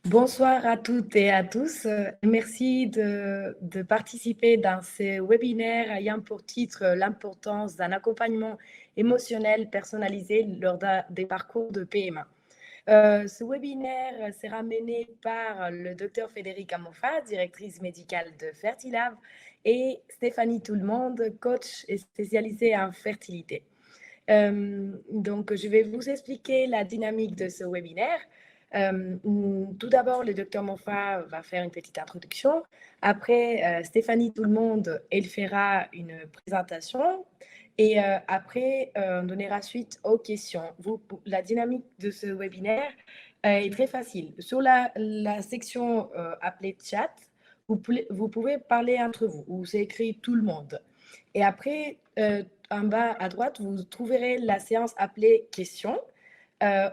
Bonsoir à toutes et à tous. Merci de participer dans ce webinaire ayant pour titre l'importance d'un accompagnement émotionnel personnalisé lors des parcours de PMA. Ce webinaire sera mené par le Dr Frédéric Amofa, directrice médicale de Fertilab, et Stéphanie Tout-le-Monde, coach spécialisée en fertilité. Donc, je vais vous expliquer la dynamique de ce webinaire. Tout d'abord, le docteur Mofa va faire une petite introduction. Après, Stéphanie Tout-le-Monde, elle fera une présentation. Et après, on donnera suite aux questions. La dynamique de ce webinaire est très facile. Sur la section appelée chat, vous pouvez parler entre vous, ou c'est écrit tout le monde. Et après, en bas à droite, vous trouverez la séance appelée questions,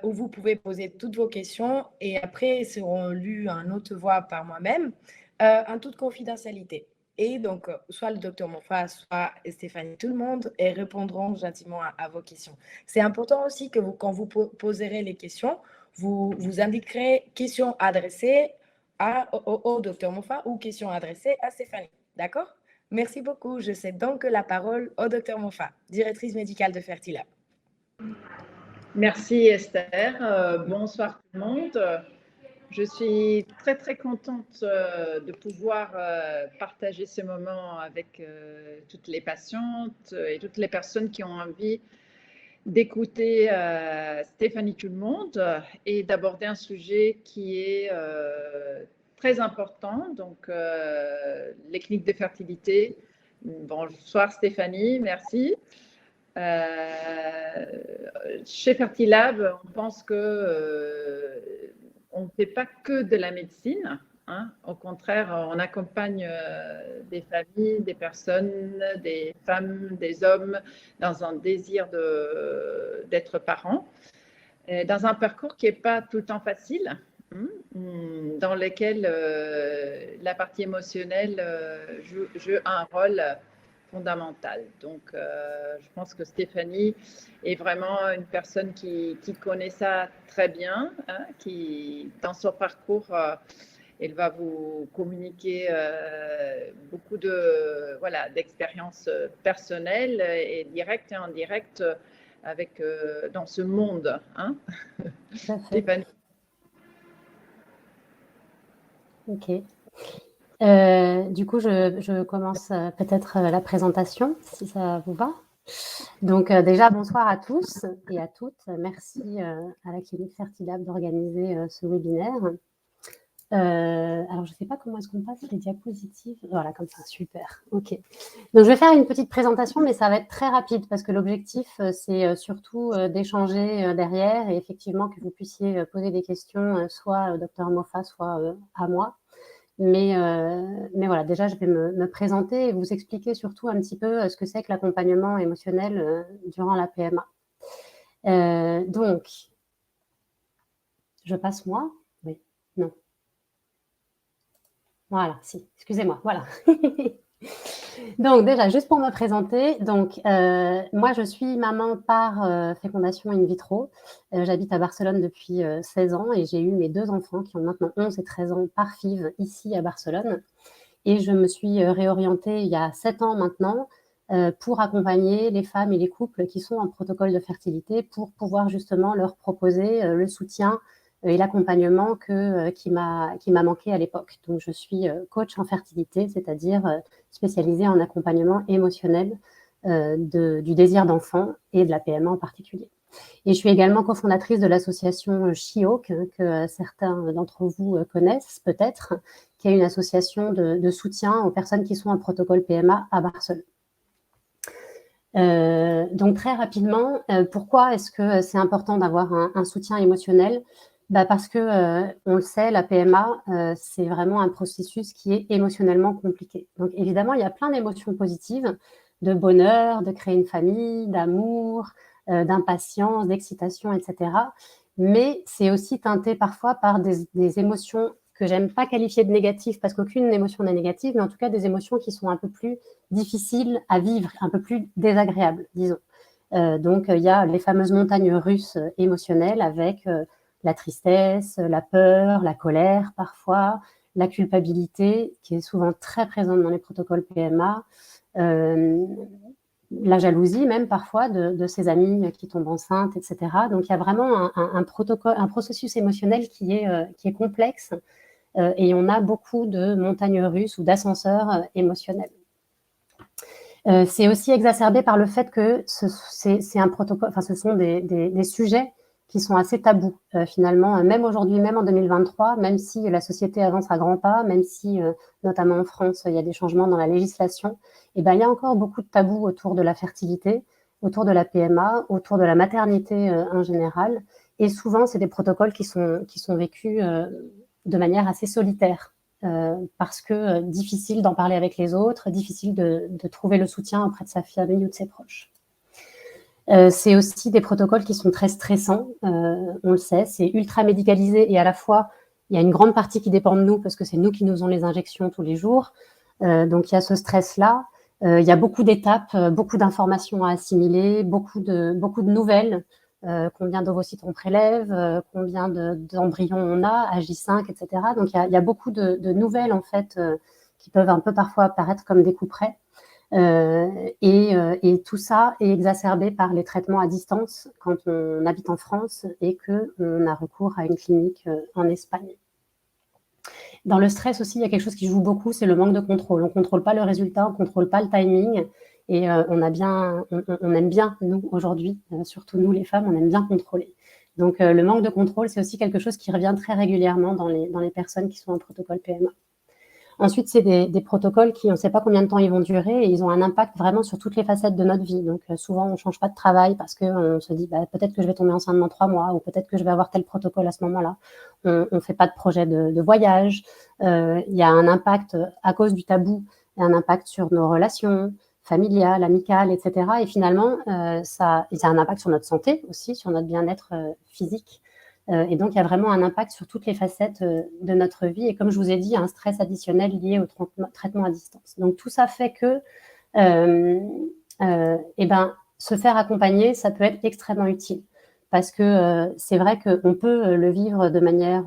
où vous pouvez poser toutes vos questions et après seront lues en haute voix par moi-même, en toute confidentialité. Et donc, soit le docteur Monfa, soit Stéphanie, tout le monde, et répondront gentiment à vos questions. C'est important aussi que quand vous poserez les questions, vous indiquerez questions adressées au docteur Monfa ou questions adressées à Stéphanie. D'accord? Merci beaucoup. Je cède donc la parole au docteur Monfa, directrice médicale de Fertilab. Merci Esther. Bonsoir tout le monde. Je suis très contente de pouvoir partager ce moment avec toutes les patientes et toutes les personnes qui ont envie d'écouter Stéphanie Tout-le-Monde et d'aborder un sujet qui est très important, donc les cliniques de fertilité. Bonsoir Stéphanie, merci. Chez Fertilab, on pense que on ne fait pas que de la médecine. Hein. Au contraire, on accompagne des familles, des personnes, des femmes, des hommes dans un désir d'être parents, dans un parcours qui n'est pas tout le temps facile, dans lequel la partie émotionnelle joue un rôle fondamental. Donc, je pense que Stéphanie est vraiment une personne qui connaît ça très bien, hein, qui, dans son parcours, elle va vous communiquer beaucoup d'expériences personnelles et directes et indirectes avec, dans ce monde. Hein. Stéphanie. Ok. Du coup, je commence peut-être la présentation, si ça vous va. Donc, déjà, bonsoir à tous et à toutes. Merci à la clinique Fertilab d'organiser ce webinaire. Alors, je ne sais pas comment est-ce qu'on passe les diapositives. Voilà, comme ça, super. OK. Donc, je vais faire une petite présentation, mais ça va être très rapide parce que l'objectif, c'est surtout d'échanger derrière et effectivement que vous puissiez poser des questions soit au docteur Mofa, soit à moi. Mais voilà, déjà, je vais me présenter et vous expliquer surtout un petit peu ce que c'est que l'accompagnement émotionnel durant la PMA. Donc, je passe moi? Oui, non. Voilà, si, excusez-moi, voilà. Donc déjà, juste pour me présenter, donc moi je suis maman par fécondation in vitro. J'habite à Barcelone depuis 16 ans et j'ai eu mes 2 enfants qui ont maintenant 11 et 13 ans par FIV ici à Barcelone. Et je me suis réorientée il y a 7 ans maintenant pour accompagner les femmes et les couples qui sont en protocole de fertilité pour pouvoir justement leur proposer le soutien et l'accompagnement qui m'a manqué à l'époque. Donc, je suis coach en fertilité, c'est-à-dire spécialisée en accompagnement émotionnel du désir d'enfant et de la PMA en particulier. Et je suis également cofondatrice de l'association She-Hawk, que certains d'entre vous connaissent peut-être, qui est une association de soutien aux personnes qui sont en protocole PMA à Barcelone. Donc très rapidement, pourquoi est-ce que c'est important d'avoir un soutien émotionnel? Parce que, on le sait, la PMA, c'est vraiment un processus qui est émotionnellement compliqué. Donc évidemment, il y a plein d'émotions positives, de bonheur, de créer une famille, d'amour, d'impatience, d'excitation, etc. Mais c'est aussi teinté parfois par des émotions que j'aime pas qualifier de négatives, parce qu'aucune émotion n'est négative, mais en tout cas des émotions qui sont un peu plus difficiles à vivre, un peu plus désagréables, disons. Donc il y a les fameuses montagnes russes émotionnelles avec la tristesse, la peur, la colère parfois, la culpabilité, qui est souvent très présente dans les protocoles PMA, la jalousie même parfois de ses amies qui tombent enceintes, etc. Donc il y a vraiment un processus émotionnel qui est complexe et on a beaucoup de montagnes russes ou d'ascenseurs émotionnels. C'est aussi exacerbé par le fait que c'est un protocole, enfin ce sont des sujets qui sont assez tabous finalement, même aujourd'hui, même en 2023, même si la société avance à grands pas, même si notamment en France, il y a des changements dans la législation, et ben, il y a encore beaucoup de tabous autour de la fertilité, autour de la PMA, autour de la maternité en général, et souvent c'est des protocoles qui sont vécus de manière assez solitaire. Parce que difficile d'en parler avec les autres, difficile de trouver le soutien auprès de sa famille ou de ses proches. C'est aussi des protocoles qui sont très stressants, on le sait, c'est ultra médicalisé et à la fois, il y a une grande partie qui dépend de nous parce que c'est nous qui nous faisons les injections tous les jours. Donc, il y a ce stress-là. Il y a beaucoup d'étapes, beaucoup d'informations à assimiler, beaucoup de nouvelles. Combien d'ovocytes on prélève, combien d'embryons on a, AJ5, etc. Donc, il y a beaucoup de nouvelles, en fait, qui peuvent un peu parfois apparaître comme des coups près. Et tout ça est exacerbé par les traitements à distance quand on habite en France et qu'on a recours à une clinique en Espagne. Dans le stress aussi, il y a quelque chose qui joue beaucoup, c'est le manque de contrôle. On ne contrôle pas le résultat, on ne contrôle pas le timing. Et on aime bien, nous, aujourd'hui, surtout nous les femmes, on aime bien contrôler. Donc, le manque de contrôle, c'est aussi quelque chose qui revient très régulièrement dans les personnes qui sont en protocole PMA. Ensuite, c'est des protocoles qui, on ne sait pas combien de temps ils vont durer et ils ont un impact vraiment sur toutes les facettes de notre vie. Donc, souvent, on ne change pas de travail parce qu'on se dit peut-être que je vais tomber enceinte dans 3 mois ou peut-être que je vais avoir tel protocole à ce moment-là. On ne fait pas de projet de voyage. Il y a un impact à cause du tabou, il y a un impact sur nos relations familiales, amicales, etc. Et finalement, ça a un impact sur notre santé aussi, sur notre bien-être physique. Et donc, il y a vraiment un impact sur toutes les facettes de notre vie. Et comme je vous ai dit, un stress additionnel lié au traitement à distance. Donc, tout ça fait que se faire accompagner, ça peut être extrêmement utile. Parce que c'est vrai qu'on peut le vivre de manière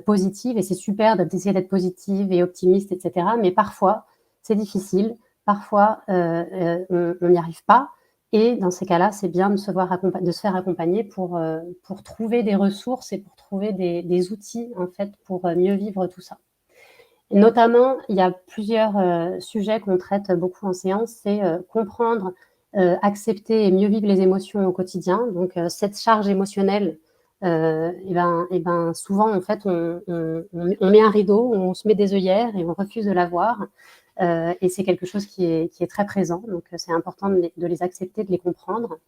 positive et c'est super d'essayer d'être positive et optimiste, etc. Mais parfois, c'est difficile. Parfois, on n'y arrive pas. Et dans ces cas-là, c'est bien de se faire accompagner pour trouver des ressources et pour trouver des outils, en fait, pour mieux vivre tout ça. Et notamment, il y a plusieurs sujets qu'on traite beaucoup en séance, c'est comprendre, accepter et mieux vivre les émotions au quotidien. Donc, cette charge émotionnelle, souvent, en fait, on met un rideau, on se met des œillères et on refuse de la voir. Et c'est quelque chose qui est très présent, donc c'est important de les accepter, de les comprendre.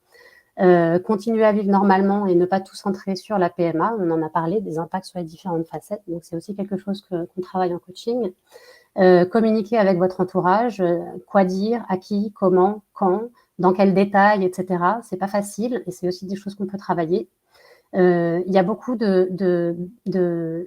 Continuer à vivre normalement et ne pas tout centrer sur la PMA, on en a parlé, des impacts sur les différentes facettes, donc c'est aussi quelque chose qu'on travaille en coaching. Communiquer avec votre entourage, quoi dire, à qui, comment, quand, dans quel détail, etc. C'est pas facile et c'est aussi des choses qu'on peut travailler. Il y a beaucoup de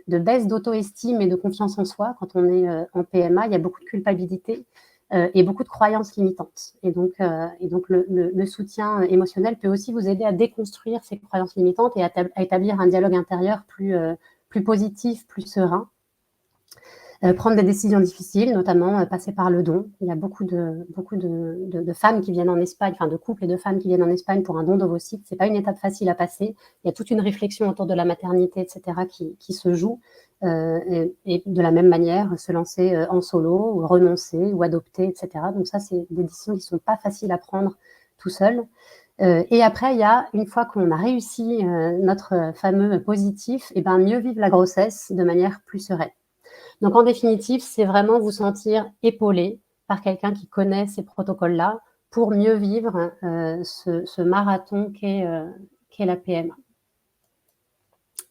baisse d'auto-estime et de confiance en soi quand on est en PMA. Il y a beaucoup de culpabilité et beaucoup de croyances limitantes. Et donc le soutien émotionnel peut aussi vous aider à déconstruire ces croyances limitantes et à établir un dialogue intérieur plus positif, plus serein. Prendre des décisions difficiles, notamment passer par le don. Il y a beaucoup de femmes qui viennent en Espagne, enfin de couples et de femmes qui viennent en Espagne pour un don d'ovocytes. C'est pas une étape facile à passer. Il y a toute une réflexion autour de la maternité, etc., qui se joue. Et de la même manière, se lancer en solo, ou renoncer, ou adopter, etc. Donc ça, c'est des décisions qui sont pas faciles à prendre tout seul. Et après, il y a, une fois qu'on a réussi notre fameux positif, et mieux vivre la grossesse de manière plus sereine. Donc, en définitive, c'est vraiment vous sentir épaulé par quelqu'un qui connaît ces protocoles-là pour mieux vivre ce marathon qu'est la PMA.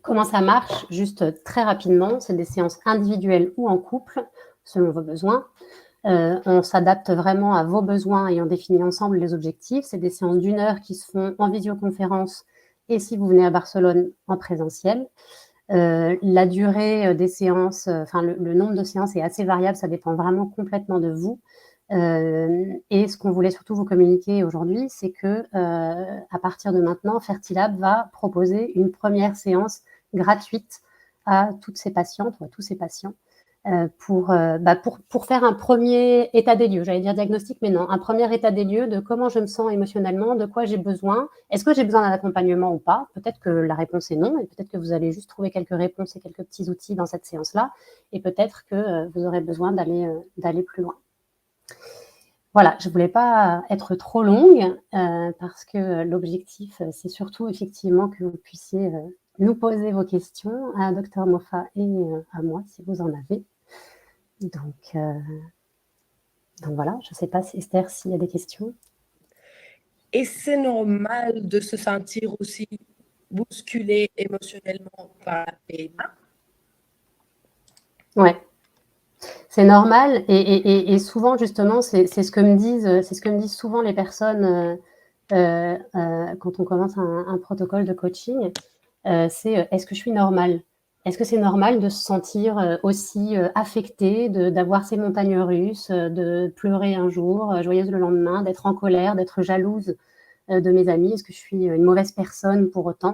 Comment ça marche? Juste très rapidement, c'est des séances individuelles ou en couple, selon vos besoins. On s'adapte vraiment à vos besoins et on définit ensemble les objectifs. C'est des séances d'1 heure qui se font en visioconférence et si vous venez à Barcelone, en présentiel. La durée des séances, le nombre de séances est assez variable, ça dépend vraiment complètement de vous. Et ce qu'on voulait surtout vous communiquer aujourd'hui, c'est que à partir de maintenant, Fertilab va proposer une première séance gratuite à toutes ces patientes ou à tous ces patients pour faire un premier état des lieux, j'allais dire diagnostic, mais non, un premier état des lieux de comment je me sens émotionnellement, de quoi j'ai besoin, est-ce que j'ai besoin d'un accompagnement ou pas? Peut-être que la réponse est non, et peut-être que vous allez juste trouver quelques réponses et quelques petits outils dans cette séance-là, et peut-être que vous aurez besoin d'aller plus loin. Voilà, je ne voulais pas être trop longue parce que l'objectif, c'est surtout effectivement que vous puissiez nous poser vos questions à Dr Mofa et à moi, si vous en avez. Donc voilà, je ne sais pas, Esther, s'il y a des questions. Et c'est normal de se sentir aussi bousculé émotionnellement par la PMA? Ouais, c'est normal et souvent justement, c'est ce que me disent souvent les personnes quand on commence un protocole de coaching. C'est est-ce que je suis normale? Est-ce que c'est normal de se sentir aussi affectée, d'avoir ces montagnes russes, de pleurer un jour, joyeuse le lendemain, d'être en colère, d'être jalouse de mes amis? Est-ce que je suis une mauvaise personne pour autant?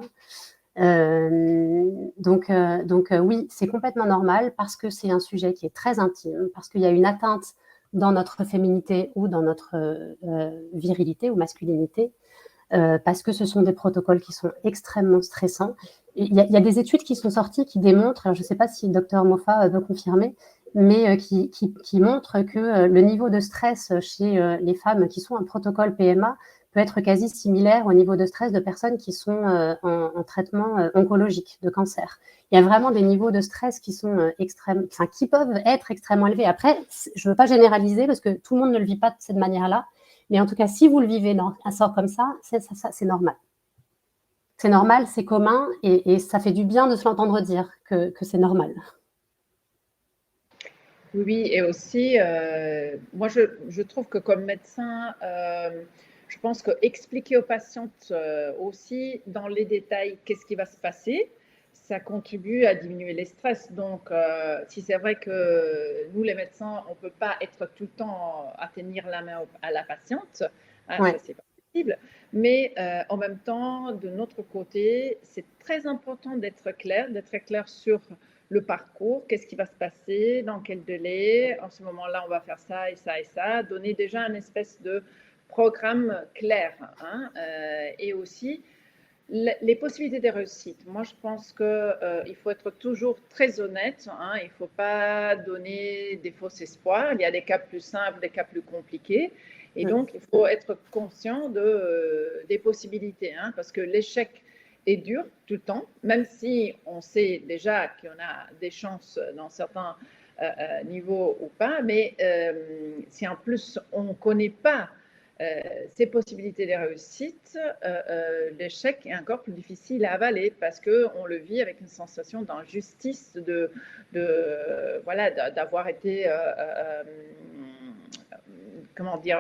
Donc oui, c'est complètement normal parce que c'est un sujet qui est très intime, parce qu'il y a une atteinte dans notre féminité ou dans notre virilité ou masculinité, parce que ce sont des protocoles qui sont extrêmement stressants. Il y a des études qui sont sorties qui démontrent, alors je ne sais pas si Dr Mofa veut confirmer, mais qui montrent que le niveau de stress chez les femmes qui sont en protocole PMA peut être quasi similaire au niveau de stress de personnes qui sont en traitement oncologique de cancer. Il y a vraiment des niveaux de stress qui sont qui peuvent être extrêmement élevés. Après, je ne veux pas généraliser parce que tout le monde ne le vit pas de cette manière-là. Mais en tout cas, si vous le vivez dans un sort comme ça, c'est normal. C'est normal, c'est commun, et ça fait du bien de se l'entendre dire que c'est normal. Oui, et aussi, moi, je trouve que comme médecin, je pense qu'expliquer aux patientes aussi dans les détails qu'est-ce qui va se passer, ça contribue à diminuer les stress. Donc, si c'est vrai que nous, les médecins, on ne peut pas être tout le temps à tenir la main à la patiente, hein, Ouais. ça, c'est pas possible. Mais en même temps, de notre côté, c'est très important d'être clair sur le parcours, qu'est-ce qui va se passer, dans quel délai, en ce moment-là, on va faire ça et ça et ça, donner déjà une espèce de programme clair, hein, et aussi les possibilités de réussite. Moi, je pense qu'il faut être toujours très honnête, hein, il ne faut pas donner des faux espoirs. Il y a des cas plus simples, des cas plus compliqués. Et donc, il faut être conscient des possibilités, hein, parce que l'échec est dur tout le temps, même si on sait déjà qu'on a des chances dans certains niveaux ou pas, mais si en plus on ne connaît pas ces possibilités de réussite, l'échec est encore plus difficile à avaler parce qu'on le vit avec une sensation d'injustice, d'avoir été, comment dire,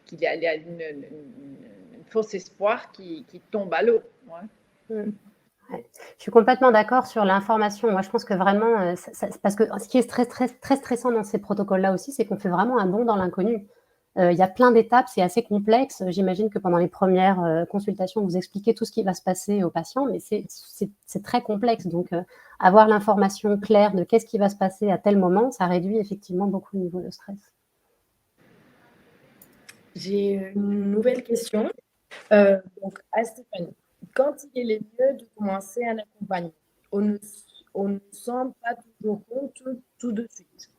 qu'il y a une fausse espoir qui tombe à l'eau. Ouais. Ouais. Je suis complètement d'accord sur l'information. Moi, je pense que vraiment, parce que ce qui est très, très, très stressant dans ces protocoles-là aussi, c'est qu'on fait vraiment un bond dans l'inconnu. Il y a plein d'étapes, c'est assez complexe. J'imagine que pendant les premières consultations, vous expliquez tout ce qui va se passer aux patients, mais c'est très complexe. Donc, avoir l'information claire de qu'est-ce qui va se passer à tel moment, ça réduit effectivement beaucoup le niveau de stress. J'ai une nouvelle question. Donc, à Stéphanie, quand il est mieux de commencer un accompagnement, on ne sent pas toujours compte tout de suite.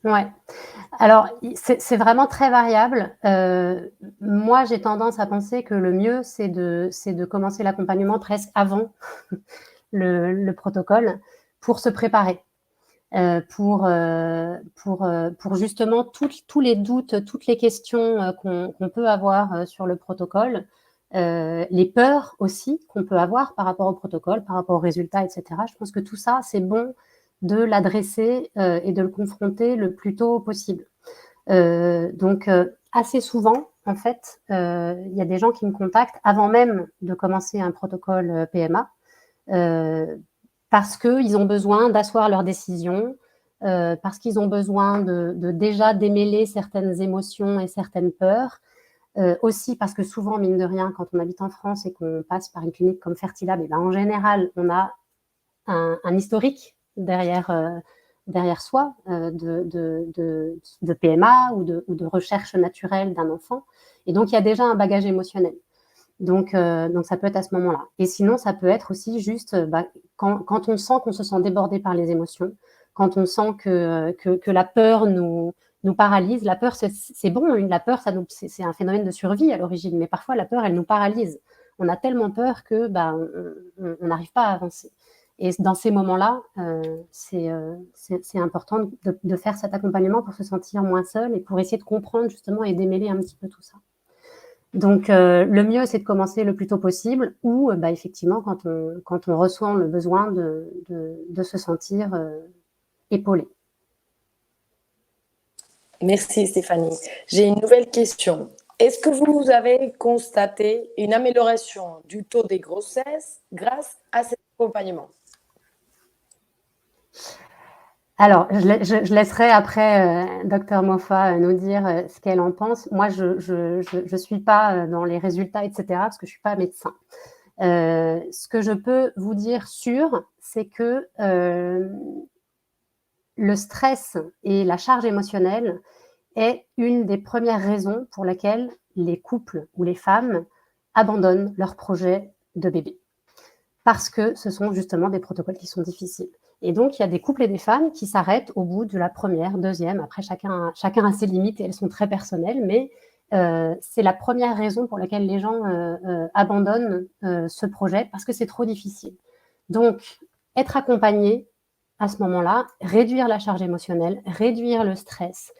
Ouais. Alors, c'est vraiment très variable. Moi, j'ai tendance à penser que le mieux, c'est de commencer l'accompagnement presque avant le protocole pour se préparer. Pour justement tous les doutes, toutes les questions qu'on peut avoir sur le protocole, les peurs aussi qu'on peut avoir par rapport au protocole, par rapport aux résultats, etc. Je pense que tout ça, c'est bon de l'adresser et de le confronter le plus tôt possible. Donc, assez souvent, en fait, il y a des gens qui me contactent avant même de commencer un protocole PMA, parce qu'ils ont besoin d'asseoir leurs décisions, parce qu'ils ont besoin de déjà démêler certaines émotions et certaines peurs, aussi parce que souvent, mine de rien, quand on habite en France et qu'on passe par une clinique comme Fertilab, en général, on a un historique derrière soi de PMA ou de recherche naturelle d'un enfant. Et donc, il y a déjà un bagage émotionnel. Donc, ça peut être à ce moment-là. Et sinon, ça peut être aussi juste quand on sent qu'on se sent débordé par les émotions, quand on sent que la peur nous paralyse. La peur, c'est bon, la peur, c'est un phénomène de survie à l'origine, mais parfois la peur, elle nous paralyse. On a tellement peur que on n'arrive pas à avancer. Et dans ces moments-là, c'est important de faire cet accompagnement pour se sentir moins seul et pour essayer de comprendre justement et démêler un petit peu tout ça. Donc, le mieux, c'est de commencer le plus tôt possible ou effectivement quand on ressent le besoin de se sentir épaulé. Merci Stéphanie. J'ai une nouvelle question. Est-ce que vous avez constaté une amélioration du taux des grossesses grâce à cet accompagnement? Alors, je laisserai après Dr Mofa nous dire ce qu'elle en pense. Moi, je suis pas dans les résultats, etc., parce que je suis pas médecin. Ce que je peux vous dire sûr, c'est que le stress et la charge émotionnelle est une des premières raisons pour lesquelles les couples ou les femmes abandonnent leur projet de bébé. Parce que ce sont justement des protocoles qui sont difficiles. Et donc, il y a des couples et des femmes qui s'arrêtent au bout de la première, deuxième. Après, chacun a ses limites et elles sont très personnelles, mais c'est la première raison pour laquelle les gens abandonnent ce projet, parce que c'est trop difficile. Donc, être accompagné à ce moment-là, réduire la charge émotionnelle, réduire le stress,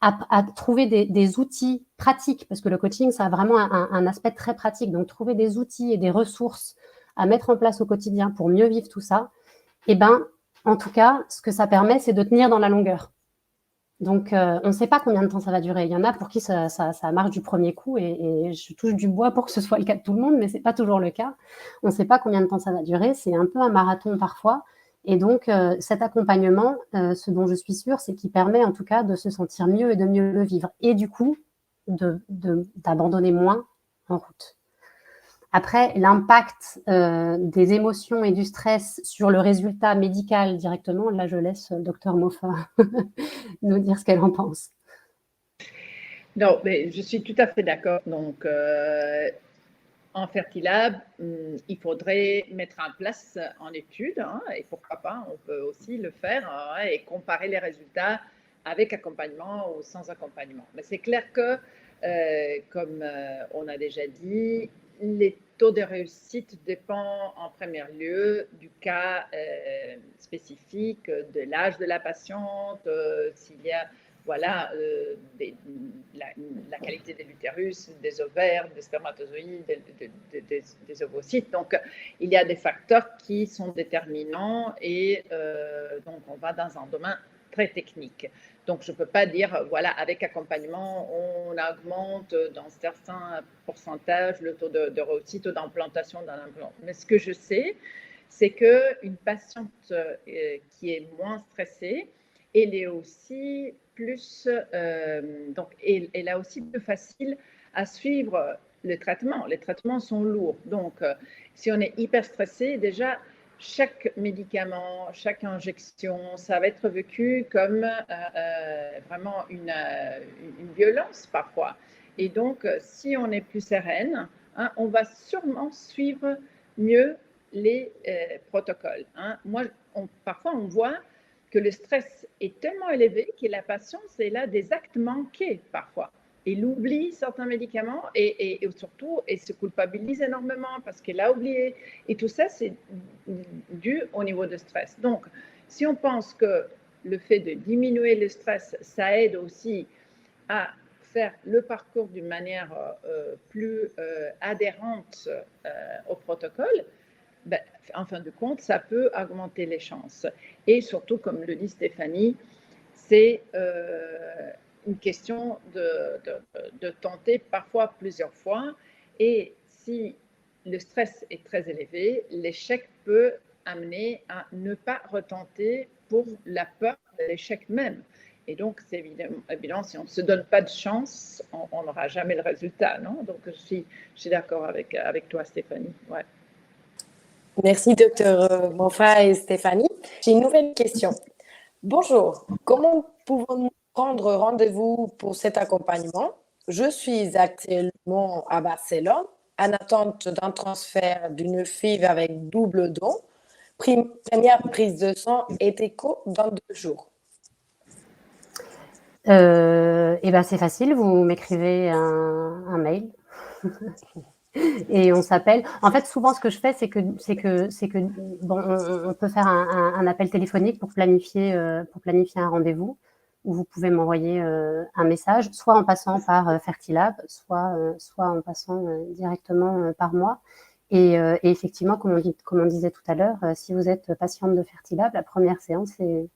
à trouver des outils pratiques, parce que le coaching, ça a vraiment un aspect très pratique. Donc, trouver des outils et des ressources à mettre en place au quotidien pour mieux vivre tout ça, en tout cas, ce que ça permet, c'est de tenir dans la longueur. Donc, on ne sait pas combien de temps ça va durer. Il y en a pour qui ça marche du premier coup et je touche du bois pour que ce soit le cas de tout le monde, mais ce n'est pas toujours le cas. On ne sait pas combien de temps ça va durer. C'est un peu un marathon parfois. Et donc, cet accompagnement, ce dont je suis sûre, c'est qu'il permet en tout cas de se sentir mieux et de mieux le vivre. Et du coup, d'abandonner moins en route. Après, l'impact des émotions et du stress sur le résultat médical directement, là, je laisse Dr Mofa nous dire ce qu'elle en pense. Non, mais je suis tout à fait d'accord. Donc, en Fertilab, il faudrait mettre en place en étude, et pourquoi pas, on peut aussi le faire et comparer les résultats avec accompagnement ou sans accompagnement. Mais c'est clair que, comme on a déjà dit, les taux de réussite dépendent en premier lieu du cas spécifique, de l'âge de la patiente, s'il y a la qualité de l'utérus, des ovaires, des spermatozoïdes, des ovocytes. Donc, il y a des facteurs qui sont déterminants et donc on va dans un domaine très technique. Donc, je ne peux pas dire, voilà, avec accompagnement, on augmente dans certains pourcentages le taux de réussite ou d'implantation d'un implant. Mais ce que je sais, c'est qu'une patiente qui est moins stressée, elle est aussi plus, donc elle a aussi plus facile à suivre le traitement. Les traitements sont lourds. Donc, si on est hyper stressé, déjà, chaque médicament, chaque injection, ça va être vécu comme vraiment une violence parfois. Et donc, si on est plus sereine, on va sûrement suivre mieux les protocoles. Parfois, on voit que le stress est tellement élevé que la patiente, elle a des actes manqués parfois. Elle oublie certains médicaments et surtout, elle se culpabilise énormément parce qu'elle a oublié. Et tout ça, c'est dû au niveau de stress. Donc, si on pense que le fait de diminuer le stress, ça aide aussi à faire le parcours d'une manière plus adhérente au protocole, en fin de compte, ça peut augmenter les chances. Et surtout, comme le dit Stéphanie, c'est une question de tenter parfois plusieurs fois. Et si le stress est très élevé, l'échec peut amener à ne pas retenter pour la peur de l'échec même. Et donc, c'est évident, si on ne se donne pas de chance, on n'aura jamais le résultat, non? Donc, je suis d'accord avec toi, Stéphanie. Ouais. Merci, docteur Mofa et Stéphanie. J'ai une nouvelle question. Bonjour, comment pouvons-nous prendre rendez-vous pour cet accompagnement? Je suis actuellement à Barcelone en attente d'un transfert d'une FIV avec double don. Première prise de sang et écho dans 2 jours. Et ben c'est facile, vous m'écrivez un mail et on s'appelle. En fait, souvent, ce que je fais, c'est que bon, on peut faire un appel téléphonique pour planifier un rendez-vous, où vous pouvez m'envoyer un message, soit en passant par Fertilab, soit en passant directement par moi. Et effectivement, comme on disait tout à l'heure, si vous êtes patiente de Fertilab, la première séance est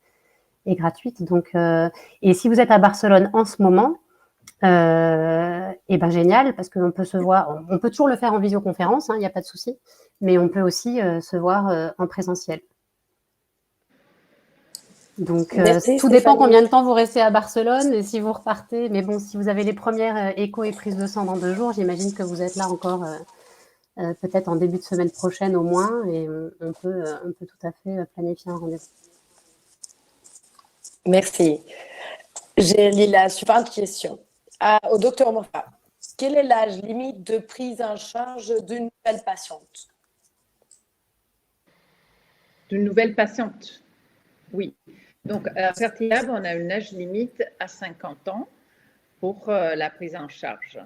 gratuite. Donc, et si vous êtes à Barcelone en ce moment, et ben génial, parce qu'on peut se voir, on peut toujours le faire en visioconférence, il n'y a pas de souci, mais on peut aussi se voir en présentiel. Donc, Merci, tout dépend Stéphanie. combien de temps vous restez à Barcelone et si vous repartez. Mais bon, si vous avez les premières échos et prises de sang dans 2 jours, j'imagine que vous êtes là encore peut-être en début de semaine prochaine au moins, et on peut tout à fait planifier un rendez-vous. Merci. J'ai lu la suivante question. Au docteur Mofa, quel est l'âge limite de prise en charge d'une nouvelle patiente? D'une nouvelle patiente, oui. Donc, à Fertilab, on a une âge limite à 50 ans pour la prise en charge.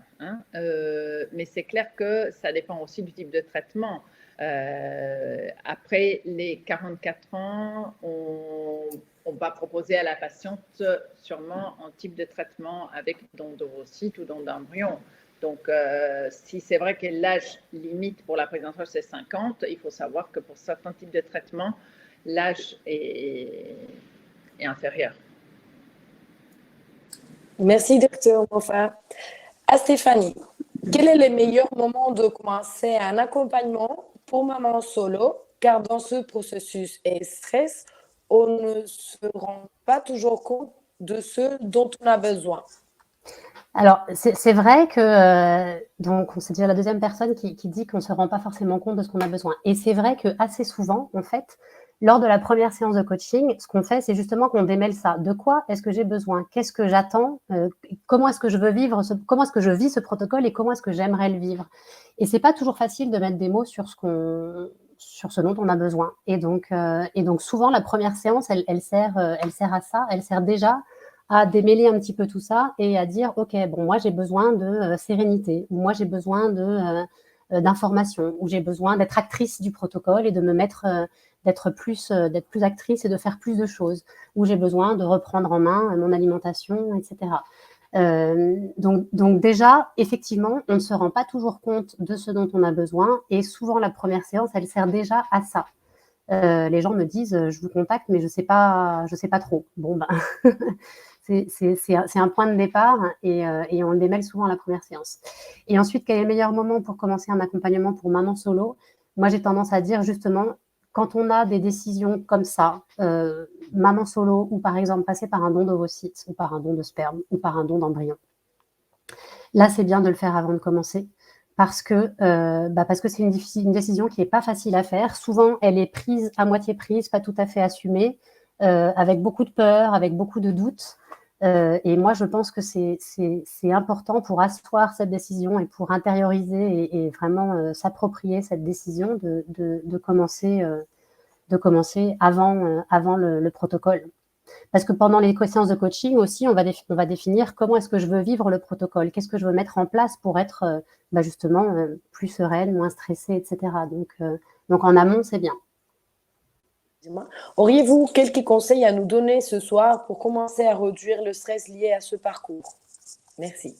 Mais c'est clair que ça dépend aussi du type de traitement. Après les 44 ans, on va proposer à la patiente sûrement un type de traitement avec don d'ovocytes ou don d'embryon. Donc, si c'est vrai que l'âge limite pour la prise en charge, c'est 50, il faut savoir que pour certains types de traitements, l'âge est inférieur. Merci, docteur Mofa. À Stéphanie, quel est le meilleur moment de commencer un accompagnement pour maman solo, car dans ce processus et stress, on ne se rend pas toujours compte de ce dont on a besoin? Alors, c'est vrai que, donc, c'est déjà la deuxième personne qui dit qu'on ne se rend pas forcément compte de ce qu'on a besoin. Et c'est vrai qu'assez souvent, en fait, lors de la première séance de coaching, ce qu'on fait, c'est justement qu'on démêle ça. De quoi est-ce que j'ai besoin? Qu'est-ce que j'attends? Comment est-ce que je veux vivre? Comment est-ce que je vis ce protocole et comment est-ce que j'aimerais le vivre? Et c'est pas toujours facile de mettre des mots sur ce dont on a besoin. Et donc souvent, la première séance, elle sert à ça. Elle sert déjà à démêler un petit peu tout ça et à dire, OK, bon, moi, j'ai besoin de sérénité, ou moi, j'ai besoin d'informations, ou j'ai besoin d'être actrice du protocole et de me mettre, d'être plus actrice et de faire plus de choses, ou j'ai besoin de reprendre en main mon alimentation, etc. Donc déjà, effectivement, on ne se rend pas toujours compte de ce dont on a besoin, et souvent, la première séance, elle sert déjà à ça. Les gens me disent, je vous contacte, mais je sais pas trop. Bon, ben, c'est un point de départ et on le démêle souvent à la première séance. Et ensuite, quel est le meilleur moment pour commencer un accompagnement pour maman solo? Moi, j'ai tendance à dire justement, quand on a des décisions comme ça, maman solo, ou par exemple passer par un don d'ovocytes, ou par un don de sperme, ou par un don d'embryon. Là, c'est bien de le faire avant de commencer, parce que c'est une décision qui n'est pas facile à faire. Souvent, elle est prise, à moitié prise, pas tout à fait assumée, avec beaucoup de peur, avec beaucoup de doutes. Et moi, je pense que c'est important pour asseoir cette décision et pour intérioriser et vraiment s'approprier cette décision de commencer avant le protocole. Parce que pendant les séances de coaching aussi, on va définir comment est-ce que je veux vivre le protocole, qu'est-ce que je veux mettre en place pour être justement plus sereine, moins stressée, etc. Donc en amont, c'est bien. Auriez-vous quelques conseils à nous donner ce soir pour commencer à réduire le stress lié à ce parcours? Merci.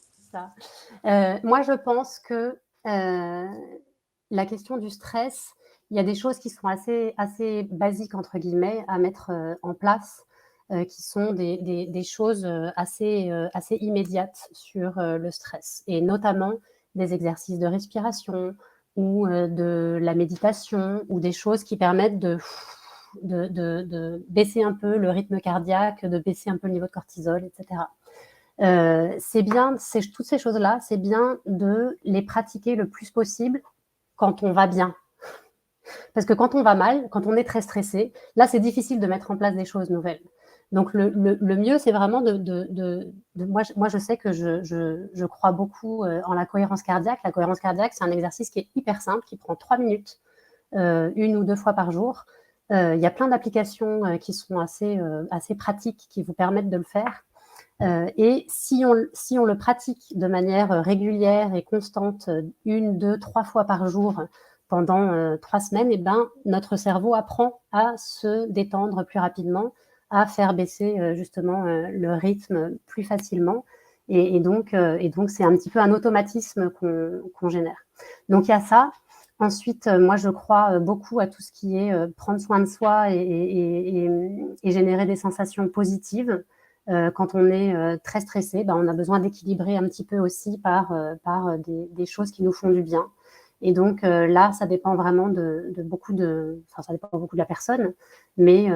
Moi, je pense que la question du stress, il y a des choses qui sont assez basiques, entre guillemets, à mettre en place, qui sont des choses assez immédiates sur le stress, et notamment des exercices de respiration ou de la méditation, ou des choses qui permettent de baisser un peu le rythme cardiaque, de baisser un peu le niveau de cortisol, etc. C'est bien, toutes ces choses-là, c'est bien de les pratiquer le plus possible quand on va bien. Parce que quand on va mal, quand on est très stressé, là, c'est difficile de mettre en place des choses nouvelles. Donc, le mieux, c'est vraiment moi, je sais que je crois beaucoup en la cohérence cardiaque. La cohérence cardiaque, c'est un exercice qui est hyper simple, qui prend 3 minutes, 1 ou 2 fois par jour. Il y a plein d'applications qui sont assez pratiques, qui vous permettent de le faire. Et si on le pratique de manière régulière et constante, 1, 2, 3 fois par jour pendant 3 semaines, et ben, notre cerveau apprend à se détendre plus rapidement, à faire baisser justement le rythme plus facilement. Et donc, c'est un petit peu un automatisme qu'on génère. Donc, il y a ça. Ensuite, moi, je crois beaucoup à tout ce qui est prendre soin de soi et générer des sensations positives. Quand on est très stressé, ben, on a besoin d'équilibrer un petit peu aussi par des choses qui nous font du bien. Et donc là, ça dépend vraiment ça dépend beaucoup de la personne, mais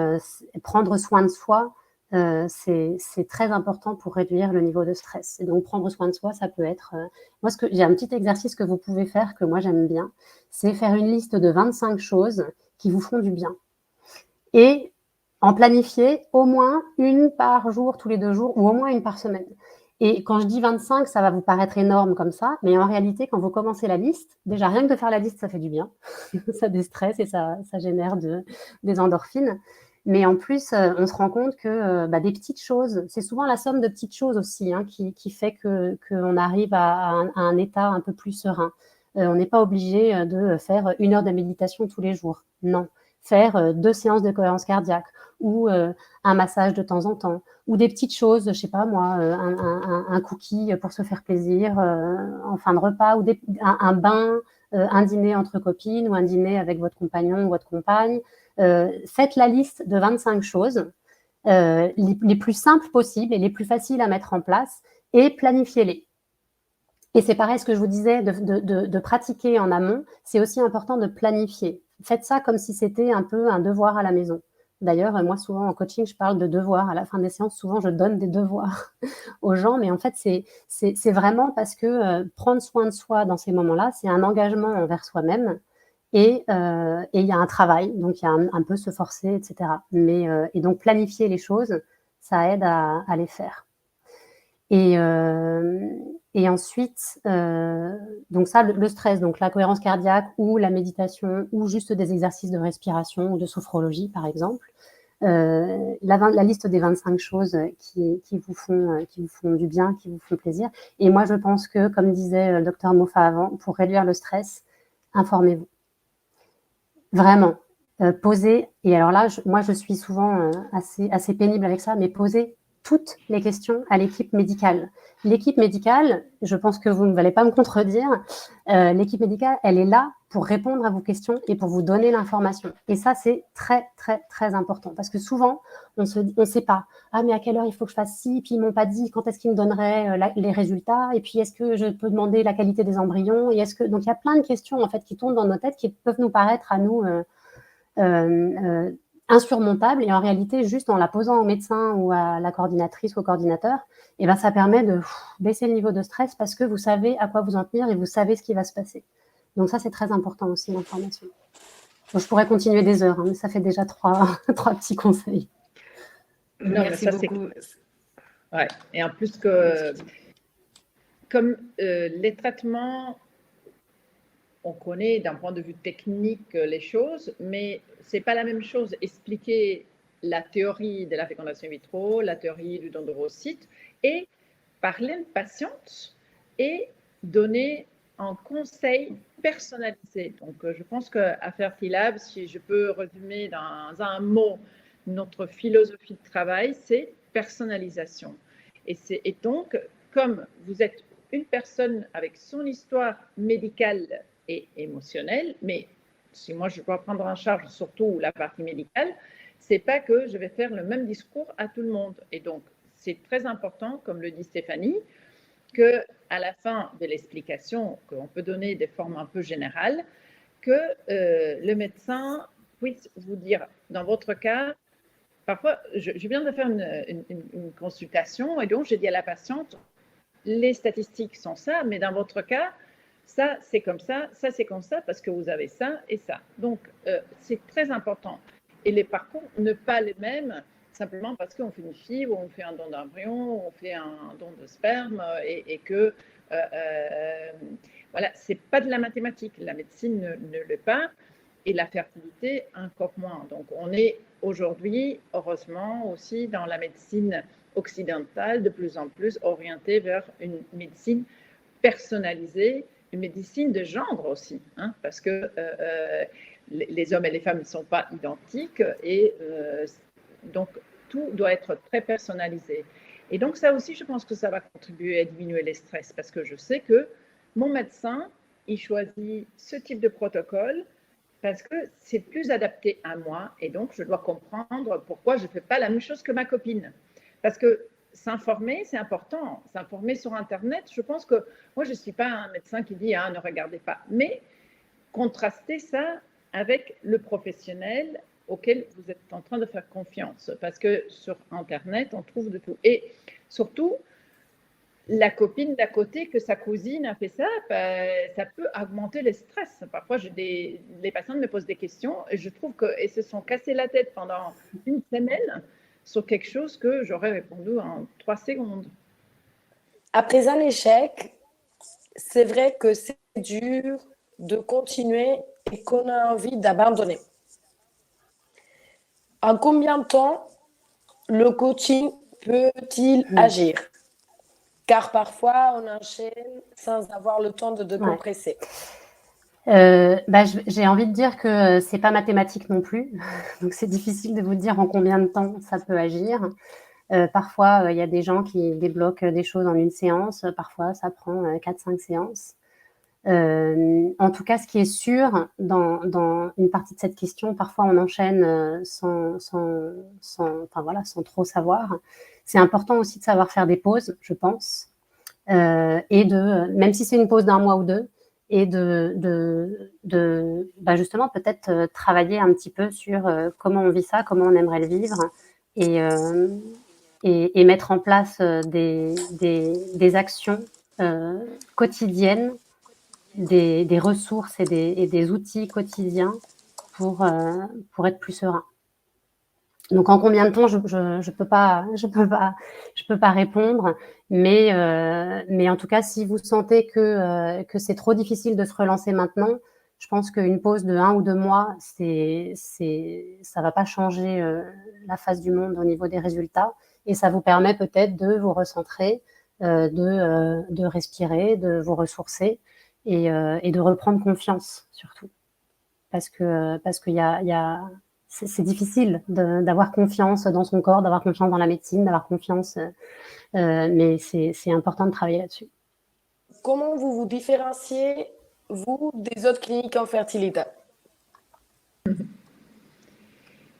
prendre soin de soi, c'est très important pour réduire le niveau de stress. Et donc prendre soin de soi, ça peut être… moi, j'ai un petit exercice que vous pouvez faire, que moi j'aime bien, c'est faire une liste de 25 choses qui vous font du bien. Et en planifier au moins 1 par jour, tous les 2 jours, ou au moins 1 par semaine. Et quand je dis 25, ça va vous paraître énorme comme ça, mais en réalité, quand vous commencez la liste, déjà rien que de faire la liste, ça fait du bien. Ça déstresse et ça génère des endorphines. Mais en plus, on se rend compte que des petites choses, c'est souvent la somme de petites choses aussi qui fait qu'on arrive à un état un peu plus serein. On n'est pas obligé de faire 1 heure de méditation tous les jours. Non. Faire 2 séances de cohérence cardiaque ou un massage de temps en temps, ou des petites choses, je sais pas moi, un cookie pour se faire plaisir en fin de repas, ou un bain, un dîner entre copines, ou un dîner avec votre compagnon ou votre compagne. Faites la liste de 25 choses, les plus simples possibles et les plus faciles à mettre en place, et planifiez-les. Et c'est pareil, ce que je vous disais, de pratiquer en amont, c'est aussi important de planifier. Faites ça comme si c'était un peu un devoir à la maison. D'ailleurs, moi, souvent en coaching, je parle de devoirs. À la fin des séances, souvent, je donne des devoirs aux gens. Mais en fait, c'est vraiment parce que prendre soin de soi dans ces moments-là, c'est un engagement envers soi-même. Et il y a un travail, donc il y a un peu se forcer, etc. Et donc, planifier les choses, ça aide à les faire. Et ensuite, donc ça, le stress, donc la cohérence cardiaque ou la méditation ou juste des exercices de respiration ou de sophrologie, par exemple. La liste des 25 choses qui vous font du bien, qui vous font plaisir. Et moi, je pense que, comme disait le docteur Moffa avant, pour réduire le stress, informez-vous. Vraiment. Posez, et alors là, moi, je suis souvent assez pénible avec ça, mais posez toutes les questions à l'équipe médicale. L'équipe médicale, je pense que vous ne allez pas me contredire, l'équipe médicale, elle est là pour répondre à vos questions et pour vous donner l'information. Et ça, c'est très, très, très important. Parce que souvent, on ne sait pas. Ah, mais à quelle heure il faut que je fasse ci? Puis ils ne m'ont pas dit quand est-ce qu'ils me donneraient les résultats. Et puis, est-ce que je peux demander la qualité des embryons? Et donc, il y a plein de questions en fait, qui tournent dans nos têtes qui peuvent nous paraître à nous insurmontable, et en réalité, juste en la posant au médecin ou à la coordinatrice ou au coordinateur, et ben, ça permet de baisser le niveau de stress parce que vous savez à quoi vous en tenir et vous savez ce qui va se passer. Donc ça, c'est très important aussi, l'information. Bon, je pourrais continuer des heures, mais ça fait déjà 3 petits conseils. Non, merci beaucoup. Ouais. Et en plus que, comme les traitements, on connaît d'un point de vue technique les choses, mais c'est pas la même chose expliquer la théorie de la fécondation in vitro, la théorie du don d'ovocytes, et parler à une patiente et donner un conseil personnalisé. Donc, je pense qu'à Fertilab, si je peux résumer dans un mot notre philosophie de travail, c'est personnalisation. Et donc, comme vous êtes une personne avec son histoire médicale et émotionnelle, mais si moi je dois prendre en charge surtout la partie médicale, c'est pas que je vais faire le même discours à tout le monde. Et donc, c'est très important, comme le dit Stéphanie, qu'à la fin de l'explication, qu'on peut donner des formes un peu générales, que le médecin puisse vous dire, dans votre cas, parfois, je viens de faire une consultation et donc j'ai dit à la patiente, les statistiques sont ça, mais dans votre cas, ça c'est comme ça c'est comme ça parce que vous avez ça et ça. Donc c'est très important. Et les parcours ne pas les mêmes simplement parce qu'on fait une fibre, on fait un don d'embryon, on fait un don de sperme et que voilà, c'est pas de la mathématique. La médecine ne l'est pas et la fertilité encore moins. Donc on est aujourd'hui, heureusement aussi dans la médecine occidentale, de plus en plus orientée vers une médecine personnalisée, une médecine de genre aussi, hein, parce que les hommes et les femmes ne sont pas identiques et donc tout doit être très personnalisé. Et donc ça aussi, je pense que ça va contribuer à diminuer les stress parce que je sais que mon médecin, il choisit ce type de protocole parce que c'est plus adapté à moi et donc je dois comprendre pourquoi je ne fais pas la même chose que ma copine. Parce que s'informer, c'est important. S'informer sur Internet, je pense que moi, je ne suis pas un médecin qui dit ne regardez pas. Mais contraster ça avec le professionnel auquel vous êtes en train de faire confiance. Parce que sur Internet, on trouve de tout. Et surtout, la copine d'à côté, que sa cousine a fait ça, ça peut augmenter le stress. Parfois, les patients me posent des questions et je trouve qu'ils se sont cassés la tête pendant une semaine sur quelque chose que j'aurais répondu en 3 secondes. Après un échec, c'est vrai que c'est dur de continuer et qu'on a envie d'abandonner. En combien de temps le coaching peut-il agir? Car parfois, on enchaîne sans avoir le temps de décompresser. J'ai envie de dire que c'est pas mathématique non plus. Donc, c'est difficile de vous dire en combien de temps ça peut agir. Parfois, il y a des gens qui débloquent des choses en une séance. Parfois, ça prend 4-5 séances. En tout cas, ce qui est sûr, dans une partie de cette question, parfois on enchaîne sans trop savoir. C'est important aussi de savoir faire des pauses, je pense, et même si c'est une pause d'un mois ou deux, et justement peut-être travailler un petit peu sur comment on vit ça, comment on aimerait le vivre, et mettre en place des actions quotidiennes, des ressources et des outils quotidiens pour être plus serein. Donc, en combien de temps, je peux pas répondre, mais en tout cas, si vous sentez que c'est trop difficile de se relancer maintenant, je pense qu'une pause de 1 ou 2 mois, ça va pas changer la face du monde au niveau des résultats, et ça vous permet peut-être de vous recentrer, de respirer, de vous ressourcer et de reprendre confiance surtout, parce que c'est difficile d'avoir confiance dans son corps, d'avoir confiance dans la médecine, d'avoir confiance, mais c'est important de travailler là-dessus. Comment vous vous différenciez, vous, des autres cliniques en fertilité?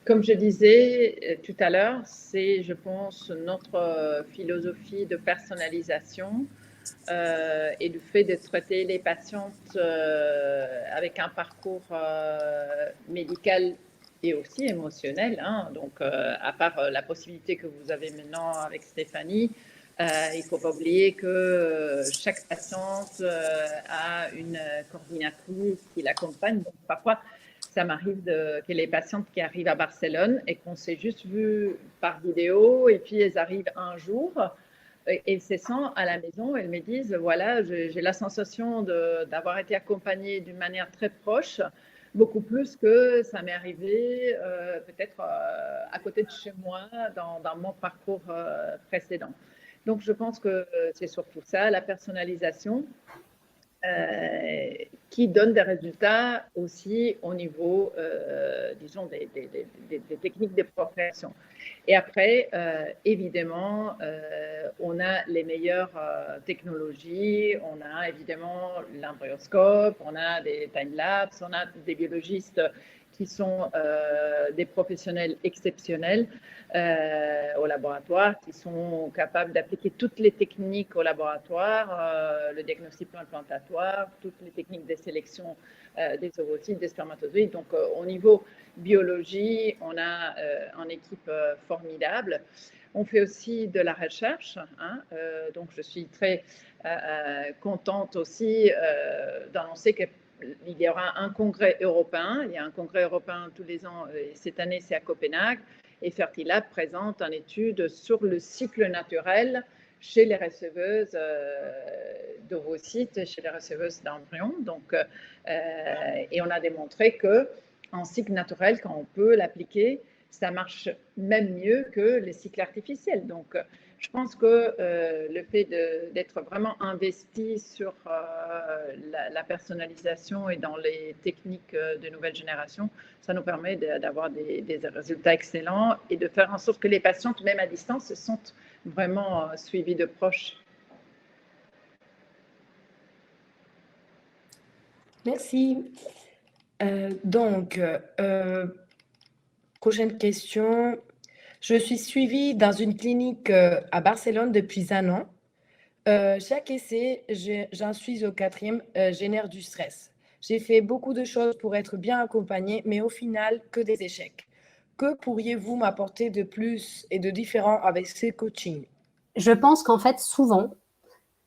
Comme je disais tout à l'heure, c'est, je pense, notre philosophie de personnalisation et le fait de traiter les patientes avec un parcours médical et aussi émotionnel. Hein. Donc, à part la possibilité que vous avez maintenant avec Stéphanie, il ne faut pas oublier que chaque patiente a une coordinatrice qui l'accompagne. Donc, parfois, ça m'arrive que les patientes qui arrivent à Barcelone et qu'on s'est juste vu par vidéo et puis elles arrivent un jour et se sentent à la maison, elles me disent, voilà, j'ai la sensation d'avoir été accompagnée d'une manière très proche, beaucoup plus que ça m'est arrivé peut-être à côté de chez moi dans mon parcours précédent. Donc, je pense que c'est surtout ça, la personnalisation. Qui donne des résultats aussi au niveau, disons, des techniques de procréation. Et après, évidemment, on a les meilleures technologies, on a évidemment l'embryoscope, on a des time-lapse, on a des biologistes qui sont des professionnels exceptionnels au laboratoire, qui sont capables d'appliquer toutes les techniques au laboratoire, le diagnostic implantatoire, toutes les techniques de sélection des ovocytes, des spermatozoïdes. Donc, au niveau biologie, on a une équipe formidable. On fait aussi de la recherche, hein, donc je suis très contente aussi d'annoncer qu'il y aura un congrès européen. Il y a un congrès européen tous les ans, et cette année c'est à Copenhague, et Fertilab présente une étude sur le cycle naturel chez les receveuses d'ovocytes, chez les receveuses d'embryons. Donc, et on a démontré qu'en cycle naturel, quand on peut l'appliquer, ça marche même mieux que les cycles artificiels. Donc, je pense que le fait d'être vraiment investi sur la personnalisation et dans les techniques de nouvelle génération, ça nous permet d'avoir des résultats excellents et de faire en sorte que les patientes, même à distance, se sentent vraiment suivies de proche. Merci. Prochaine question. Je suis suivie dans une clinique à Barcelone depuis 1 an. Chaque essai, j'en suis au 4e, génère du stress. J'ai fait beaucoup de choses pour être bien accompagnée, mais au final, que des échecs. Que pourriez-vous m'apporter de plus et de différent avec ces coachings? Je pense qu'en fait, souvent,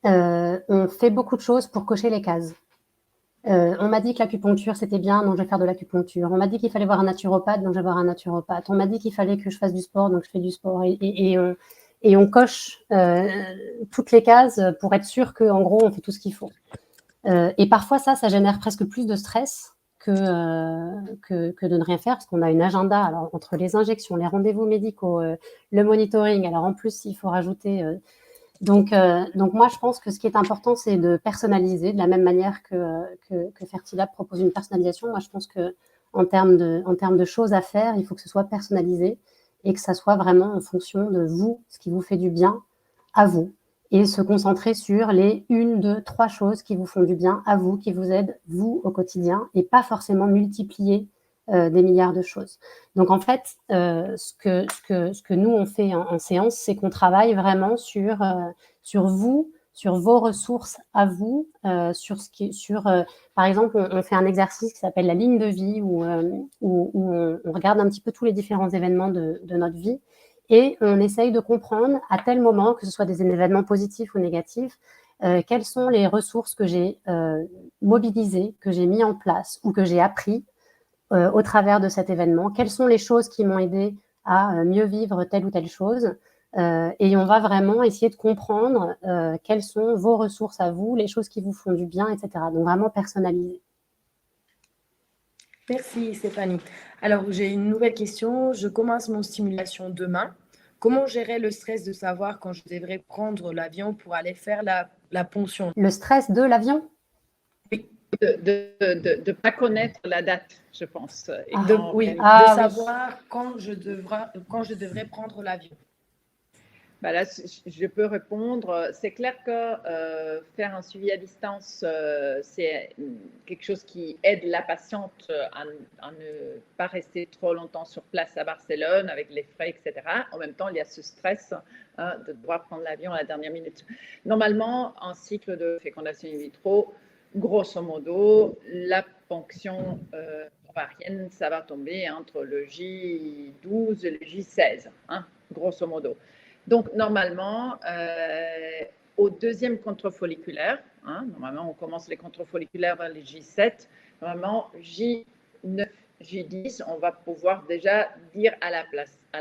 on fait beaucoup de choses pour cocher les cases. On m'a dit que l'acupuncture, c'était bien, donc je vais faire de l'acupuncture. On m'a dit qu'il fallait voir un naturopathe, donc je vais voir un naturopathe. On m'a dit qu'il fallait que je fasse du sport, donc je fais du sport. Et on coche toutes les cases pour être sûr qu'en gros, on fait tout ce qu'il faut. Et parfois, ça génère presque plus de stress que de ne rien faire, parce qu'on a une agenda. Alors, entre les injections, les rendez-vous médicaux, le monitoring, alors en plus, il faut rajouter... Donc, moi, je pense que ce qui est important, c'est de personnaliser de la même manière que Fertilab propose une personnalisation. Moi, je pense qu'en termes de choses à faire, il faut que ce soit personnalisé et que ça soit vraiment en fonction de vous, ce qui vous fait du bien à vous. Et se concentrer sur les 1, 2, 3 choses qui vous font du bien à vous, qui vous aident, vous, au quotidien, et pas forcément multiplier des milliards de choses. Donc, en fait, ce que nous, on fait en séance, c'est qu'on travaille vraiment sur vous, sur vos ressources à vous, par exemple, on fait un exercice qui s'appelle la ligne de vie, où on regarde un petit peu tous les différents événements de notre vie, et on essaye de comprendre à tel moment, que ce soit des événements positifs ou négatifs, quelles sont les ressources que j'ai mobilisées, que j'ai mis en place ou que j'ai appris au travers de cet événement, quelles sont les choses qui m'ont aidé à mieux vivre telle ou telle chose, et on va vraiment essayer de comprendre quelles sont vos ressources à vous, les choses qui vous font du bien, etc. Donc vraiment personnaliser. Merci Stéphanie. Alors, j'ai une nouvelle question. Je commence mon stimulation demain. Comment gérer le stress de savoir quand je devrais prendre l'avion pour aller faire la ponction? Le stress de l'avion? Oui. De ne pas connaître la date, je pense. Et de savoir quand je devrais prendre l'avion. Bah là, je peux répondre. C'est clair que faire un suivi à distance, c'est quelque chose qui aide la patiente à ne pas rester trop longtemps sur place à Barcelone avec les frais, etc. En même temps, il y a ce stress de devoir prendre l'avion à la dernière minute. Normalement, un cycle de fécondation in vitro, grosso modo, la ponction ovarienne, ça va tomber entre le J12 et le J16, grosso modo. Donc, normalement, au 2e contre-folliculaire, normalement, on commence les contre-folliculaires vers les J7, normalement, J9, J10, on va pouvoir déjà dire à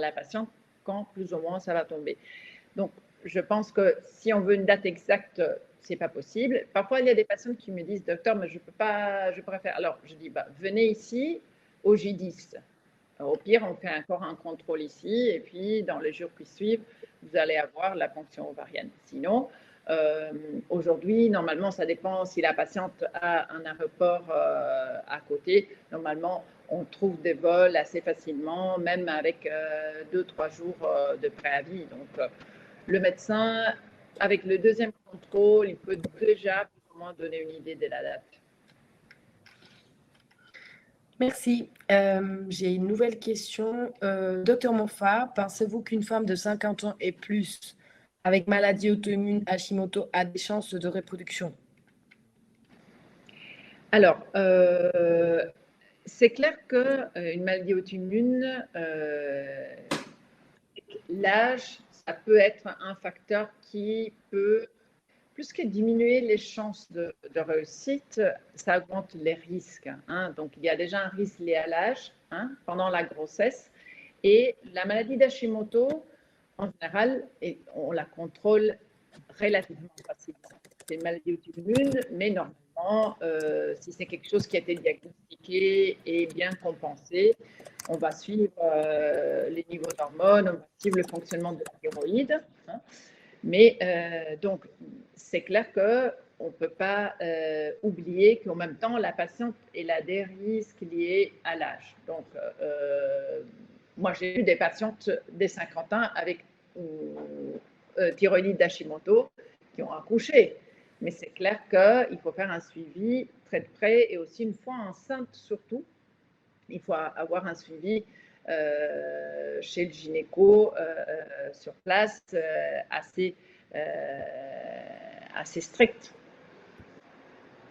la patiente quand plus ou moins ça va tomber. Donc, je pense que si on veut une date exacte, c'est pas possible. Parfois, il y a des patients qui me disent, docteur, mais je peux pas, je préfère. Alors, je dis, venez ici au J10. Au pire, on fait encore un contrôle ici, et puis dans les jours qui suivent, vous allez avoir la ponction ovarienne. Sinon, aujourd'hui, normalement, ça dépend si la patiente a un aéroport à côté. Normalement, on trouve des vols assez facilement, même avec 2-3 jours de préavis. Donc, le médecin, avec le 2e contrôle, il peut déjà plus ou moins donner une idée de la date. Merci. J'ai une nouvelle question. Docteur Moffat, pensez-vous qu'une femme de 50 ans et plus avec maladie auto-immune Hashimoto a des chances de reproduction? Alors, c'est clair qu'une maladie auto-immune, l'âge, ça peut être un facteur qui peut, plus que diminuer les chances de réussite, ça augmente les risques. Hein. Donc, il y a déjà un risque lié à l'âge pendant la grossesse. Et la maladie d'Hashimoto, en général, on la contrôle relativement facilement. C'est une maladie auto-immune, mais normalement, si c'est quelque chose qui a été diagnostiqué et bien compensé, on va suivre les niveaux d'hormones, on va suivre le fonctionnement de la thyroïde. Hein. Mais donc, c'est clair qu'on ne peut pas oublier qu'en même temps, la patiente elle a des risques liés à l'âge. Donc, moi, j'ai eu des patientes dès 50 ans avec thyroïdite d'Hashimoto qui ont accouché. Mais c'est clair qu'il faut faire un suivi très de près et aussi une fois enceinte surtout, il faut avoir un suivi chez le gynéco sur place assez strict.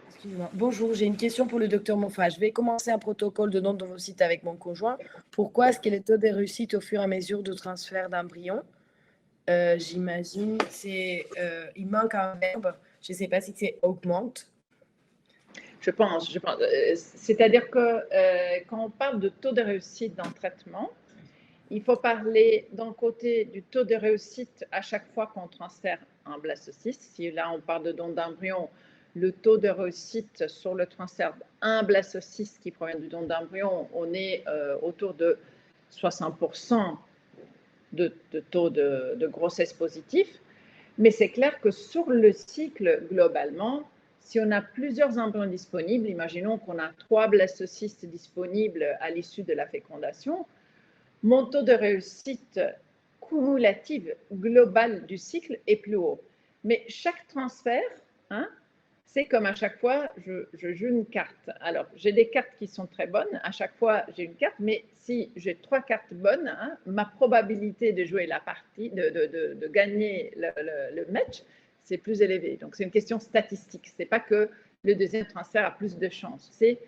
Excusez-moi. Bonjour, j'ai une question pour le docteur Monfa. Je vais commencer un protocole de don d'ovocytes avec mon conjoint. Pourquoi est-ce que les taux de réussite au fur et à mesure de transfert d'embryon, j'imagine, il manque un verbe, je ne sais pas si c'est augmente. Je pense. C'est-à-dire que quand on parle de taux de réussite dans le traitement, il faut parler d'un côté du taux de réussite à chaque fois qu'on transfère un blastocyste. Si là, on parle de don d'embryon, le taux de réussite sur le transfert d'un blastocyste qui provient du don d'embryon, on est autour de 60% de taux de grossesse positif. Mais c'est clair que sur le cycle, globalement, si on a plusieurs embryons disponibles, imaginons qu'on a 3 blastocystes disponibles à l'issue de la fécondation, mon taux de réussite cumulative globale du cycle est plus haut. Mais chaque transfert, c'est comme à chaque fois, je joue une carte. Alors, j'ai des cartes qui sont très bonnes. À chaque fois, j'ai une carte. Mais si j'ai 3 cartes bonnes, ma probabilité de jouer la partie, de gagner le match, c'est plus élevé. Donc, c'est une question statistique. Ce n'est pas que le deuxième transfert a plus de chances. C'est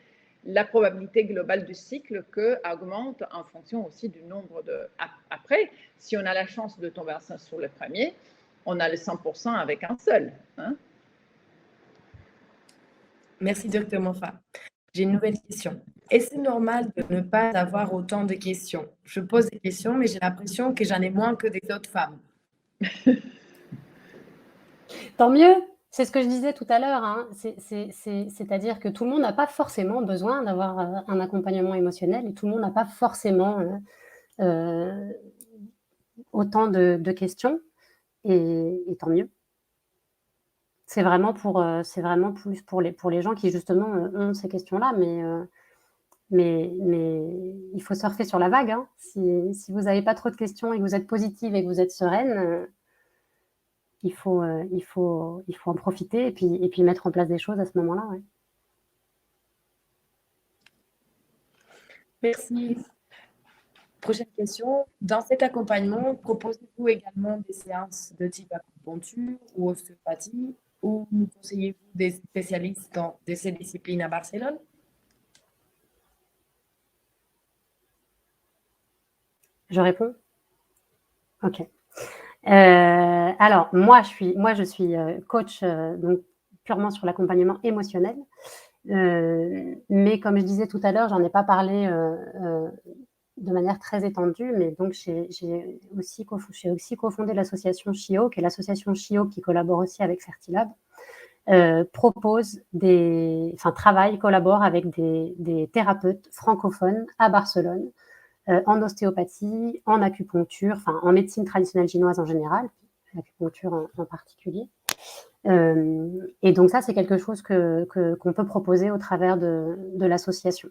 la probabilité globale du cycle qui augmente en fonction aussi du nombre de... Après, si on a la chance de tomber enceinte sur le premier, on a le 100% avec un seul. Merci, docteur Monfa. J'ai une nouvelle question. Est-ce normal de ne pas avoir autant de questions? Je pose des questions, mais j'ai l'impression que j'en ai moins que des autres femmes. Tant mieux, c'est ce que je disais tout à l'heure. Hein. C'est-à-dire que tout le monde n'a pas forcément besoin d'avoir un accompagnement émotionnel et tout le monde n'a pas forcément autant de questions. Et tant mieux. C'est vraiment plus pour les gens qui justement ont ces questions-là, mais il faut surfer sur la vague. Hein. Si vous n'avez pas trop de questions et que vous êtes positive et que vous êtes sereine, il faut en profiter et puis mettre en place des choses à ce moment-là. Ouais. Merci. Prochaine question. Dans cet accompagnement, proposez-vous également des séances de type acupuncture ou ostéopathie ou nous conseillez-vous des spécialistes de ces disciplines à Barcelone? Je réponds? Ok. Alors, moi, je suis coach donc, purement sur l'accompagnement émotionnel. Mais comme je disais tout à l'heure, j'en ai pas parlé de manière très étendue, mais donc j'ai aussi cofondé l'association CHIO, qui est l'association CHIO qui collabore aussi avec Fertilab, collabore avec des thérapeutes francophones à Barcelone, en ostéopathie, en acupuncture, en médecine traditionnelle chinoise en général, l'acupuncture en particulier. Et donc ça, c'est quelque chose qu'on peut proposer au travers de l'association.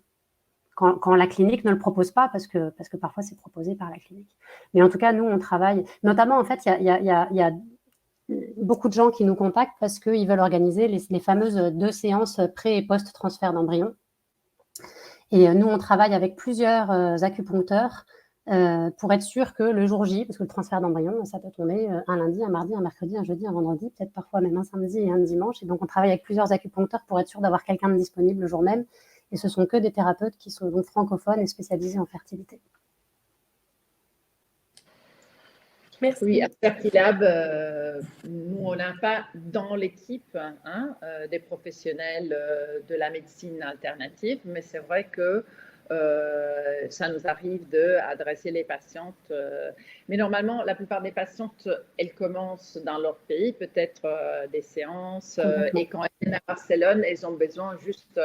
Quand la clinique ne le propose pas, parce que parfois c'est proposé par la clinique. Mais en tout cas, nous, on travaille, notamment en fait, il y a beaucoup de gens qui nous contactent parce qu'ils veulent organiser les fameuses 2 séances pré- et post-transfert d'embryon. Et nous, on travaille avec plusieurs acupuncteurs pour être sûr que le jour J, parce que le transfert d'embryon, ça peut tomber un lundi, un mardi, un mercredi, un jeudi, un vendredi, peut-être parfois même un samedi et un dimanche. Et donc, on travaille avec plusieurs acupuncteurs pour être sûr d'avoir quelqu'un de disponible le jour même. Et ce sont que des thérapeutes qui sont donc francophones et spécialisés en fertilité. Merci. Oui, à Fertilab, nous, on n'a pas dans l'équipe des professionnels de la médecine alternative, mais c'est vrai que ça nous arrive d'adresser les patientes. Mais normalement, la plupart des patientes, elles commencent dans leur pays, peut-être des séances, et quand elles viennent à Barcelone, elles ont besoin juste,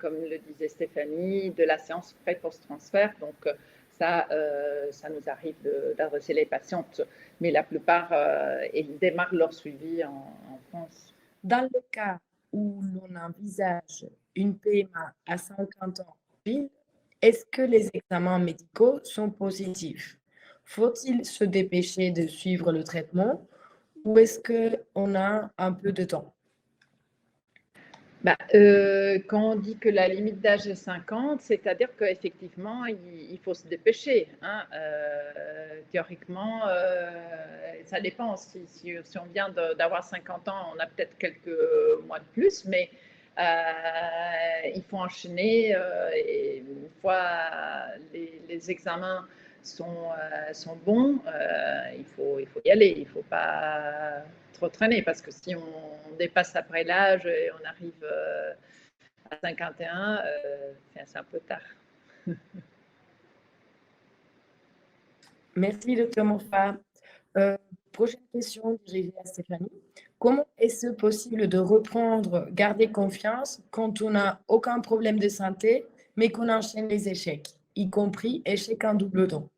comme le disait Stéphanie, de la séance pré-post-transfert. Donc, ça nous arrive d'adresser les patientes, mais la plupart, elles démarrent leur suivi en France. Dans le cas où l'on envisage une PMA à 50 ans, est-ce que les examens médicaux sont positifs? Faut-il se dépêcher de suivre le traitement ou est-ce qu'on a un peu de temps? Quand on dit que la limite d'âge est 50, c'est-à-dire qu'effectivement, il faut se dépêcher. Théoriquement, ça dépend. Si on vient d'avoir 50 ans, on a peut-être quelques mois de plus, mais il faut enchaîner. Et une fois les examens sont bons, il faut y aller. Il ne faut pas trop traîner parce que si on dépasse après l'âge et on arrive à 51, c'est un peu tard. Merci, Dr. Moffat. Prochaine question dirigée à Stéphanie. Comment est-ce possible de reprendre, garder confiance quand on n'a aucun problème de santé, mais qu'on enchaîne les échecs, y compris échecs en double don?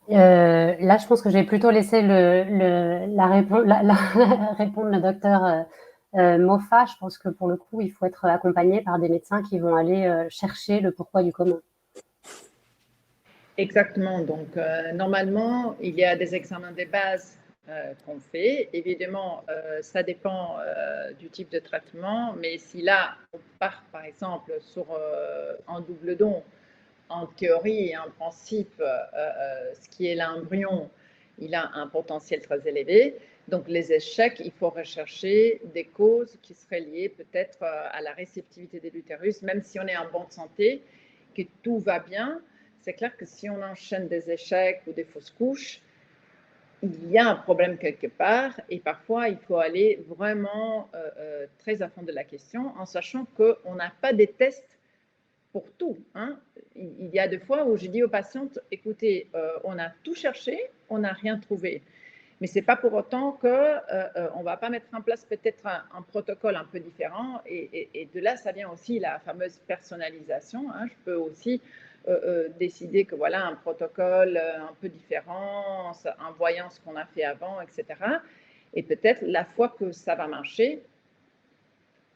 Là, je pense que je vais plutôt laisser répondre le docteur Moffat. Je pense que pour le coup, il faut être accompagné par des médecins qui vont aller chercher le pourquoi du comment. Exactement. Donc, normalement, il y a des examens de base qu'on fait. Évidemment, ça dépend du type de traitement, mais si là, on part par exemple sur un double don, en théorie et en principe, ce qui est l'embryon, il a un potentiel très élevé. Donc, les échecs, il faut rechercher des causes qui seraient liées peut-être à la réceptivité de l'utérus, même si on est en bonne santé, que tout va bien. C'est clair que si on enchaîne des échecs ou des fausses couches, il y a un problème quelque part et parfois il faut aller vraiment très à fond de la question en sachant qu'on n'a pas des tests pour tout. Il y a des fois où je dis aux patientes, écoutez, on a tout cherché, on n'a rien trouvé. Mais ce n'est pas pour autant qu'on ne va pas mettre en place peut-être un protocole un peu différent. Et de là, ça vient aussi la fameuse personnalisation. Je peux aussi décider que voilà un protocole un peu différent en voyant ce qu'on a fait avant, etc. Et peut-être la fois que ça va marcher,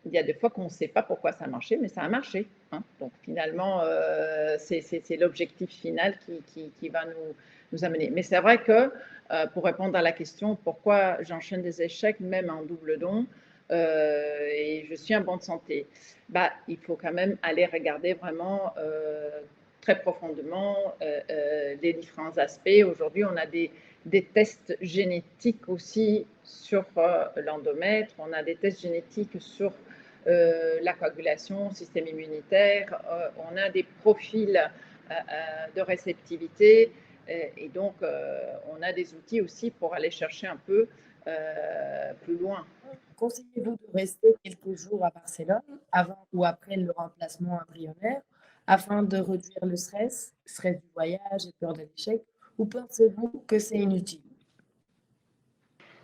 il y a des fois qu'on ne sait pas pourquoi ça a marché, mais ça a marché. Donc finalement, c'est l'objectif final qui va nous amener. Mais c'est vrai que pour répondre à la question pourquoi j'enchaîne des échecs, même en double don, et je suis en bonne santé, il faut quand même aller regarder vraiment très profondément les différents aspects. Aujourd'hui, on a des tests génétiques aussi sur l'endomètre, on a des tests génétiques sur la coagulation, système immunitaire, on a des profils de réceptivité et donc on a des outils aussi pour aller chercher un peu plus loin. Conseillez-vous de rester quelques jours à Barcelone avant ou après le remplacement embryonnaire afin de réduire le stress du voyage et peur de l'échec, ou pensez-vous que c'est inutile?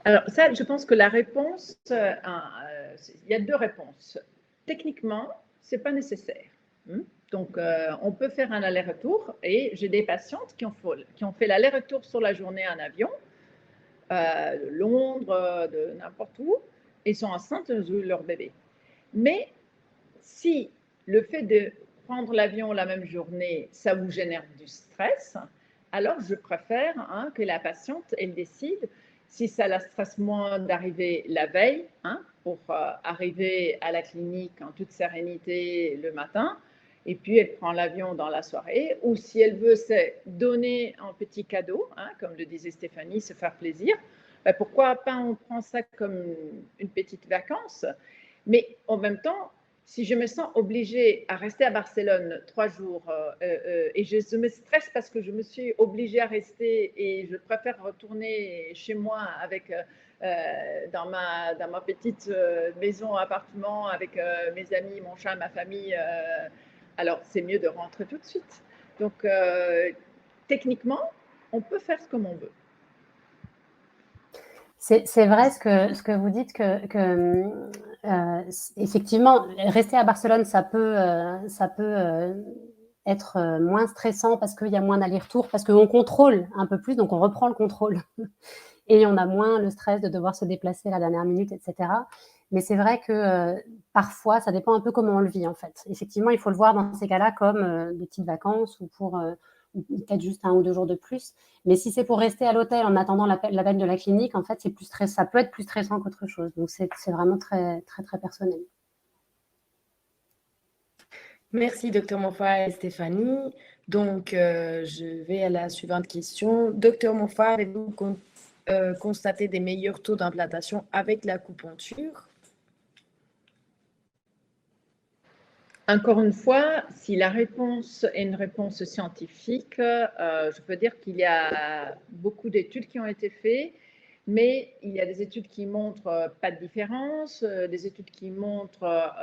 Alors ça, je pense que la réponse, il y a deux réponses. Techniquement, ce n'est pas nécessaire. Donc, on peut faire un aller-retour et j'ai des patientes qui ont fait l'aller-retour sur la journée en avion, de Londres, de n'importe où, et sont enceintes de leur bébé. Mais si le fait de prendre l'avion la même journée, ça vous génère du stress, alors je préfère que la patiente, elle décide si ça la stresse moins d'arriver la veille, pour arriver à la clinique en toute sérénité le matin, et puis elle prend l'avion dans la soirée, ou si elle veut se donner un petit cadeau, comme le disait Stéphanie, se faire plaisir, pourquoi pas on prend ça comme une petite vacance, mais en même temps, si je me sens obligée à rester à Barcelone 3 jours et je me stresse parce que je me suis obligée à rester et je préfère retourner chez moi avec, dans ma petite maison, appartement, avec mes amis, mon chat, ma famille, alors c'est mieux de rentrer tout de suite. Donc, techniquement, on peut faire ce comme on veut. C'est vrai ce que vous dites effectivement, rester à Barcelone, ça peut être moins stressant parce qu'il y a moins d'aller-retour, parce qu'on contrôle un peu plus, donc on reprend le contrôle et on a moins le stress de devoir se déplacer à la dernière minute, etc. Mais c'est vrai que parfois, ça dépend un peu comment on le vit en fait. Effectivement, il faut le voir dans ces cas-là comme des petites vacances ou pour peut-être juste 1 ou 2 jours de plus. Mais si c'est pour rester à l'hôtel en attendant l'appel de la clinique, en fait, ça peut être plus stressant qu'autre chose. Donc, c'est vraiment très, très, très personnel. Merci, Dr Monfa et Stéphanie. Donc, je vais à la suivante question. Dr Monfa, avez-vous constaté des meilleurs taux d'implantation avec l'acupuncture? Encore une fois, si la réponse est une réponse scientifique, je peux dire qu'il y a beaucoup d'études qui ont été faites, mais il y a des études qui montrent pas de différence, des études qui montrent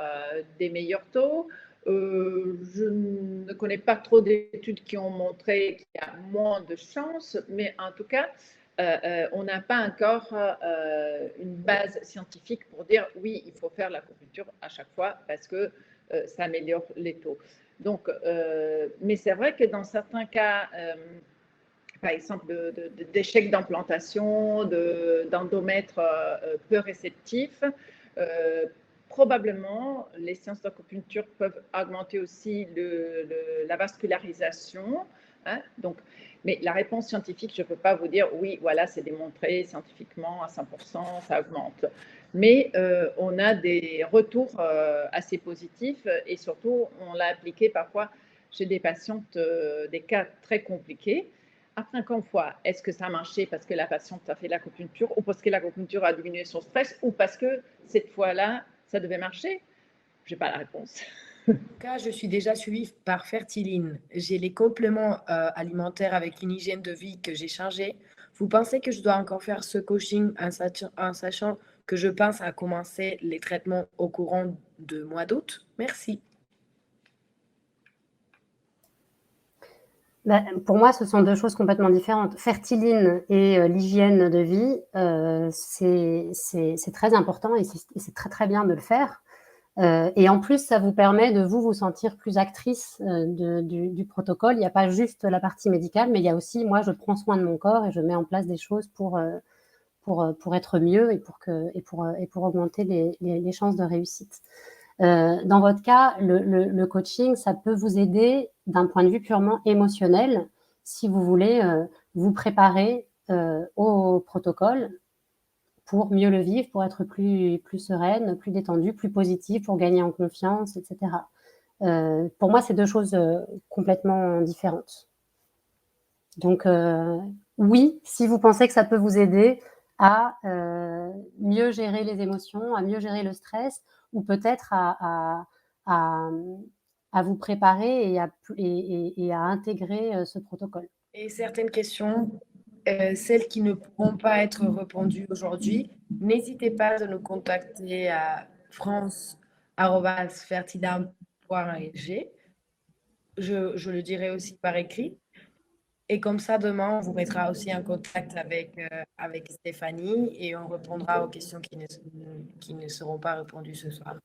des meilleurs taux. Je ne connais pas trop d'études qui ont montré qu'il y a moins de chances, mais en tout cas, on n'a pas encore une base scientifique pour dire oui, il faut faire l'acupuncture à chaque fois parce que ça améliore les taux. Donc, mais c'est vrai que dans certains cas, par exemple d'échecs d'implantation, d'endomètres peu réceptifs, probablement les séances d'acupuncture peuvent augmenter aussi la vascularisation. Hein, donc, mais la réponse scientifique, je ne peux pas vous dire oui, voilà, c'est démontré scientifiquement à 100%, ça augmente. Mais on a des retours assez positifs et surtout, on l'a appliqué parfois chez des patientes, des cas très compliqués. Après, encore une fois, est-ce que ça a marché parce que la patiente a fait l'acupuncture ou parce que l'acupuncture a diminué son stress ou parce que cette fois-là, ça devait marcher? Je n'ai pas la réponse. En tout cas, je suis déjà suivie par Fertiline. J'ai les compléments alimentaires avec une hygiène de vie que j'ai changée. Vous pensez que je dois encore faire ce coaching en sachant que je pense à commencer les traitements au courant de mois d'août? Merci. Pour moi, ce sont 2 choses complètement différentes. Fertiline et l'hygiène de vie, c'est très important et c'est très, très bien de le faire. Et en plus, ça vous permet de vous sentir plus actrice du protocole. Il n'y a pas juste la partie médicale, mais il y a aussi, moi, je prends soin de mon corps et je mets en place des choses pour être mieux et pour augmenter les chances de réussite. Dans votre cas, le coaching, ça peut vous aider d'un point de vue purement émotionnel si vous voulez vous préparer au protocole pour mieux le vivre, pour être plus sereine, plus détendue, plus positive, pour gagner en confiance, etc. Pour moi, c'est 2 choses complètement différentes. Donc, oui, si vous pensez que ça peut vous aider à mieux gérer les émotions, à mieux gérer le stress, ou peut-être à vous préparer et à intégrer ce protocole. Et certaines questions, celles qui ne pourront pas être répondues aujourd'hui, n'hésitez pas à nous contacter à france@fertidam.org. Je le dirai aussi par écrit. Et comme ça, demain, on vous mettra aussi en contact avec Stéphanie et on répondra aux questions qui ne seront pas répondues ce soir.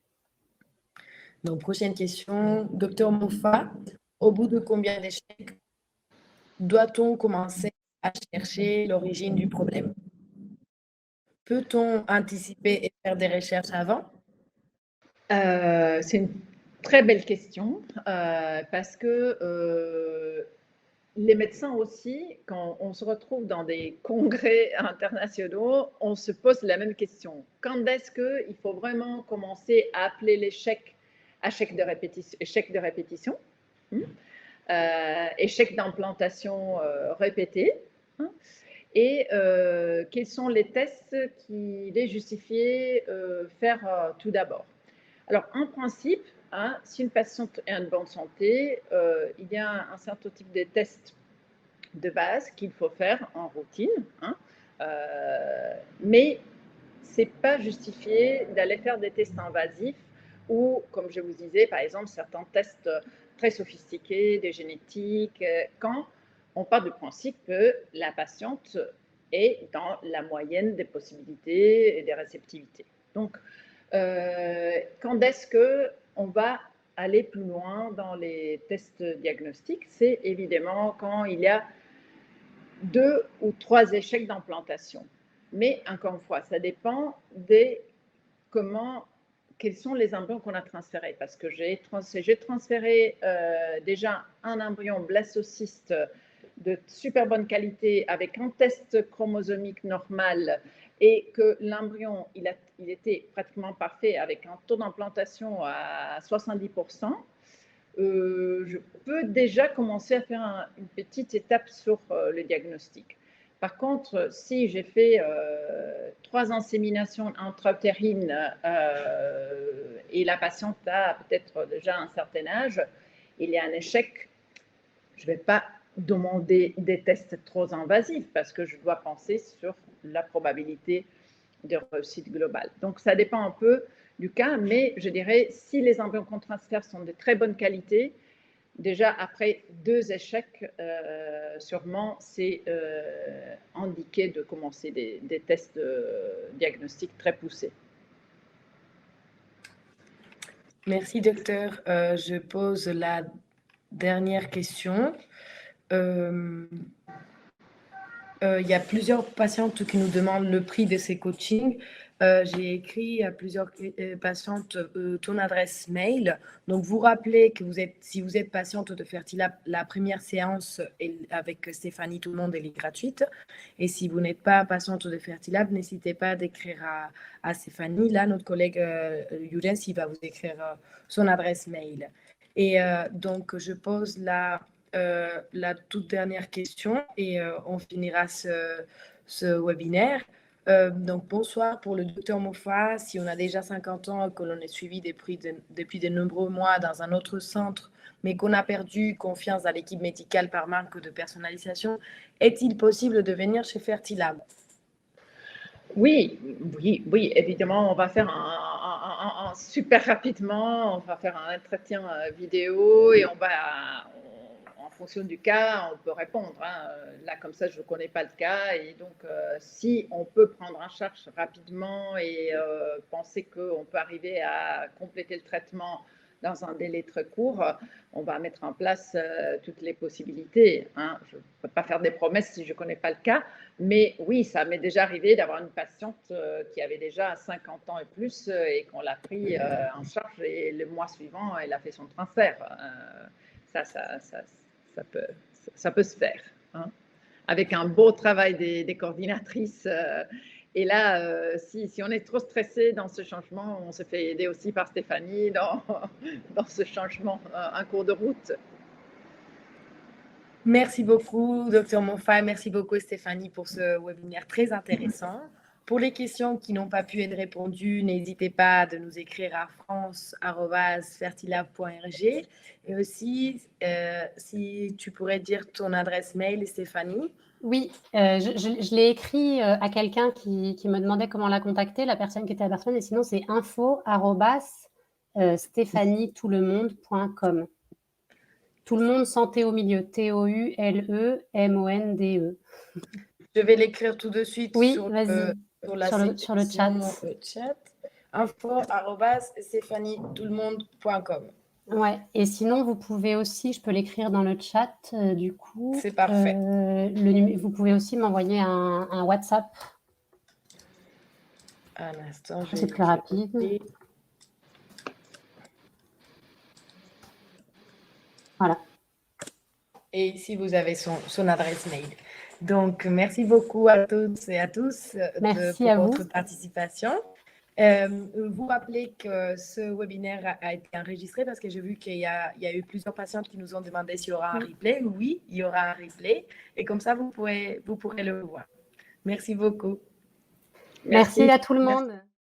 Donc, prochaine question. Docteur Mouffa, au bout de combien d'échecs doit-on commencer à chercher l'origine du problème? Peut-on anticiper et faire des recherches avant? C'est une très belle question parce que les médecins aussi, quand on se retrouve dans des congrès internationaux, on se pose la même question. Quand est-ce qu'il faut vraiment commencer à appeler l'échec échec de répétition, échec d'implantation répété, hein, et quels sont les tests qu'il est justifié faire tout d'abord? Alors, en principe, hein, si une patiente est en bonne santé, il y a un certain type de tests de base qu'il faut faire en routine, hein, mais ce n'est pas justifié d'aller faire des tests invasifs ou, comme je vous disais, par exemple, certains tests très sophistiqués, des génétiques, quand on part du principe que la patiente est dans la moyenne des possibilités et des réceptivités. Donc, quand est-ce qu'on va aller plus loin dans les tests diagnostiques? C'est évidemment quand il y a 2 ou 3 échecs d'implantation. Mais encore une fois, ça dépend de quels sont les embryons qu'on a transférés. Parce que j'ai transféré déjà un embryon blastocyste de super bonne qualité avec un test chromosomique normal et que l'embryon, il était pratiquement parfait avec un taux d'implantation à 70%. Je peux déjà commencer à faire une petite étape sur le diagnostic. Par contre, si j'ai fait 3 inséminations intra-utérines et la patiente a peut-être déjà un certain âge, il y a un échec, je ne vais pas demander des tests trop invasifs parce que je dois penser sur la probabilité de réussite globale. Donc, ça dépend un peu du cas, mais je dirais, si les embryons qu'on transfère sont de très bonne qualité, déjà après 2 échecs, sûrement, c'est indiqué de commencer des tests diagnostiques très poussés. Merci, docteur. Je pose la dernière question. Il y a plusieurs patientes qui nous demandent le prix de ces coachings. J'ai écrit à plusieurs patientes ton adresse mail. Donc, vous rappelez que si vous êtes patiente de Fertilab, la première séance avec Stéphanie Tout le monde, elle est gratuite. Et si vous n'êtes pas patiente de Fertilab, n'hésitez pas d'écrire à Stéphanie. Là, notre collègue Younes, il va vous écrire son adresse mail. Et donc, je pose la toute dernière question et on finira ce webinaire. Donc, bonsoir pour le docteur Moffat. Si on a déjà 50 ans et que l'on est suivi depuis de nombreux mois dans un autre centre, mais qu'on a perdu confiance dans l'équipe médicale par manque de personnalisation, est-il possible de venir chez Fertilab? Oui, évidemment, on va faire super rapidement, on va faire un entretien vidéo et en fonction du cas, on peut répondre. Hein. Là, comme ça, je ne connais pas le cas. Et donc, si on peut prendre en charge rapidement et penser qu'on peut arriver à compléter le traitement dans un délai très court, on va mettre en place toutes les possibilités. Hein. Je ne peux pas faire des promesses si je ne connais pas le cas. Mais oui, ça m'est déjà arrivé d'avoir une patiente qui avait déjà 50 ans et plus et qu'on l'a pris en charge et le mois suivant, elle a fait son transfert. Ça peut se faire. Hein. Avec un beau travail des coordinatrices. Et là, si on est trop stressé dans ce changement, on se fait aider aussi par Stéphanie dans ce changement en cours de route. Merci beaucoup, Dr Moffat. Merci beaucoup, Stéphanie, pour ce webinaire très intéressant. Pour les questions qui n'ont pas pu être répondues, n'hésitez pas de nous écrire à france@fertilab.org. Et aussi, si tu pourrais dire ton adresse mail, Stéphanie. Oui, je l'ai écrit à quelqu'un qui me demandait comment la contacter, la personne qui était à Barcelone, et sinon c'est info@stéphanietoulemonde.com. Tout le monde sans T au milieu, Toulemonde. Je vais l'écrire tout de suite sur le chat. info@stéphanietoulemonde.com. Ouais, et sinon, vous pouvez aussi, je peux l'écrire dans le chat, du coup. C'est parfait. Vous pouvez aussi m'envoyer un WhatsApp. Un instant, c'est plus rapide. Voilà. Et ici, vous avez son adresse mail. Donc, merci beaucoup à toutes et à tous pour votre participation. Vous rappelez que ce webinaire a été enregistré parce que j'ai vu qu'il y a eu plusieurs patientes qui nous ont demandé s'il y aura un replay. Oui, il y aura un replay. Et comme ça, vous pourrez le voir. Merci beaucoup. Merci à tout le monde.